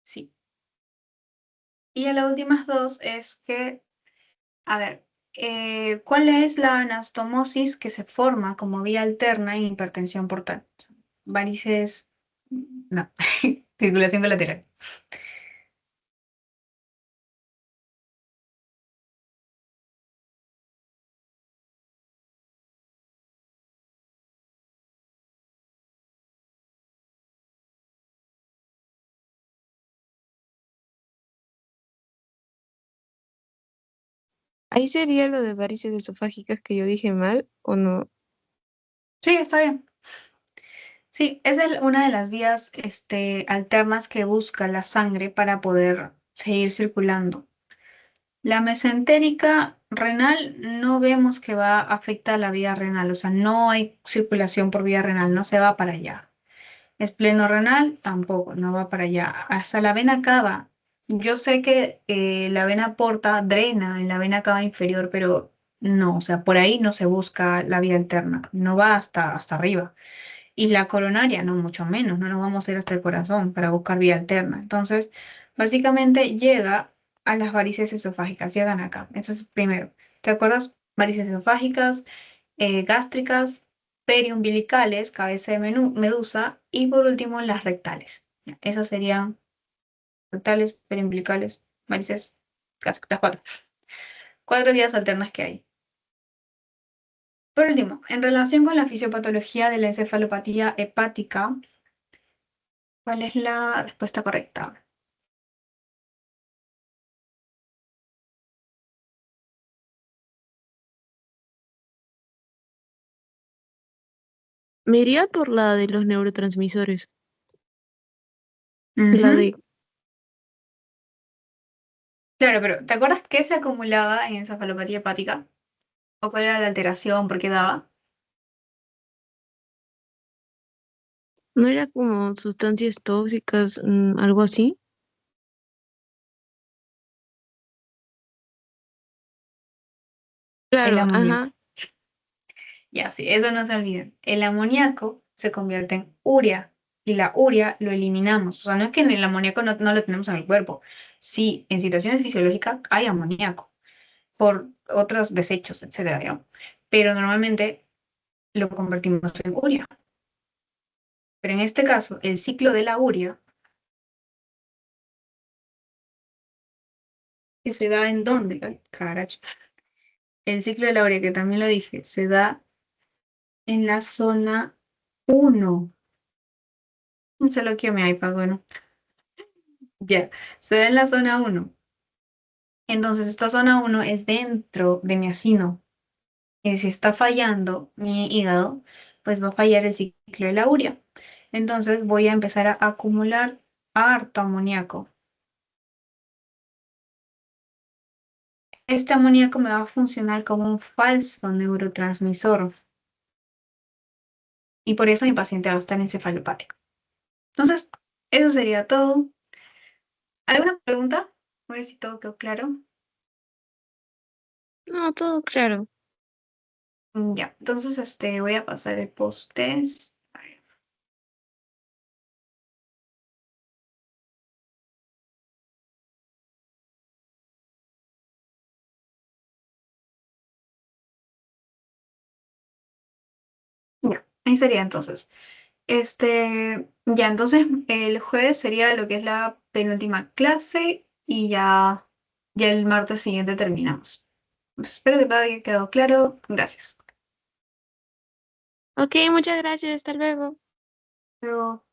sí. Y a las últimas dos es que, a ver, ¿cuál es la anastomosis que se forma como vía alterna en hipertensión portal? Varices, no, circulación colateral. Ahí sería lo de varices esofágicas que yo dije mal, ¿o no? Sí, está bien. Sí, es una de las vías alternas que busca la sangre para poder seguir circulando. La mesentérica renal no vemos que va a afectar la vía renal, o sea, no hay circulación por vía renal, no se va para allá. Espleno-renal tampoco, no va para allá. Hasta la vena cava. Yo sé que la vena porta drena en la vena cava inferior, pero no, o sea, por ahí no se busca la vía alterna, no va hasta arriba. Y la coronaria, no, mucho menos, no nos vamos a ir hasta el corazón para buscar vía alterna. Entonces, básicamente llega a las varices esofágicas, llegan acá. Eso es primero. ¿Te acuerdas? Varices esofágicas, gástricas, periumbilicales, cabeza de medusa, y por último las rectales. Ya, esas serían rectales, periumbilicales, varices, gástricas, las cuatro. Cuatro vías alternas que hay. Por último, en relación con la fisiopatología de la encefalopatía hepática, ¿cuál es la respuesta correcta? Me iría por la de los neurotransmisores, la Ujú. de, Claro, pero ¿te acuerdas qué se acumulaba en encefalopatía hepática? ¿O cuál era la alteración? ¿Por qué daba? ¿no era como sustancias tóxicas, algo así? El Claro, ajá. amoníaco. Ya, sí, eso no se olviden. El amoníaco se convierte en urea y la urea lo eliminamos. O sea, no es que en el amoníaco no lo tenemos en el cuerpo. Sí, en situaciones fisiológicas hay amoníaco por otros desechos, etcétera, digamos. Pero normalmente lo convertimos en urea. Pero en este caso, el ciclo de la urea, que se da en dónde, ay, caracho. El ciclo de la urea, que también lo dije, se da en la zona uno. Se lo quiero mi iPad, bueno, ya. Se da en la zona uno. Entonces, esta zona uno es dentro de mi acino. Y si está fallando mi hígado, pues va a fallar el ciclo de la urea. Entonces, voy a empezar a acumular harto amoníaco. Este amoníaco me va a funcionar como un falso neurotransmisor. Y por eso mi paciente va a estar encefalopático. Entonces, eso sería todo. ¿Alguna pregunta? A ver si todo quedó claro. No, todo claro. Ya, entonces voy a pasar el post-test. Ya, ahí sería entonces. Ya, entonces el jueves sería lo que es la penúltima clase y ya el martes siguiente terminamos. Espero que todo haya quedado claro. Gracias. Ok, muchas gracias, hasta luego. Luego.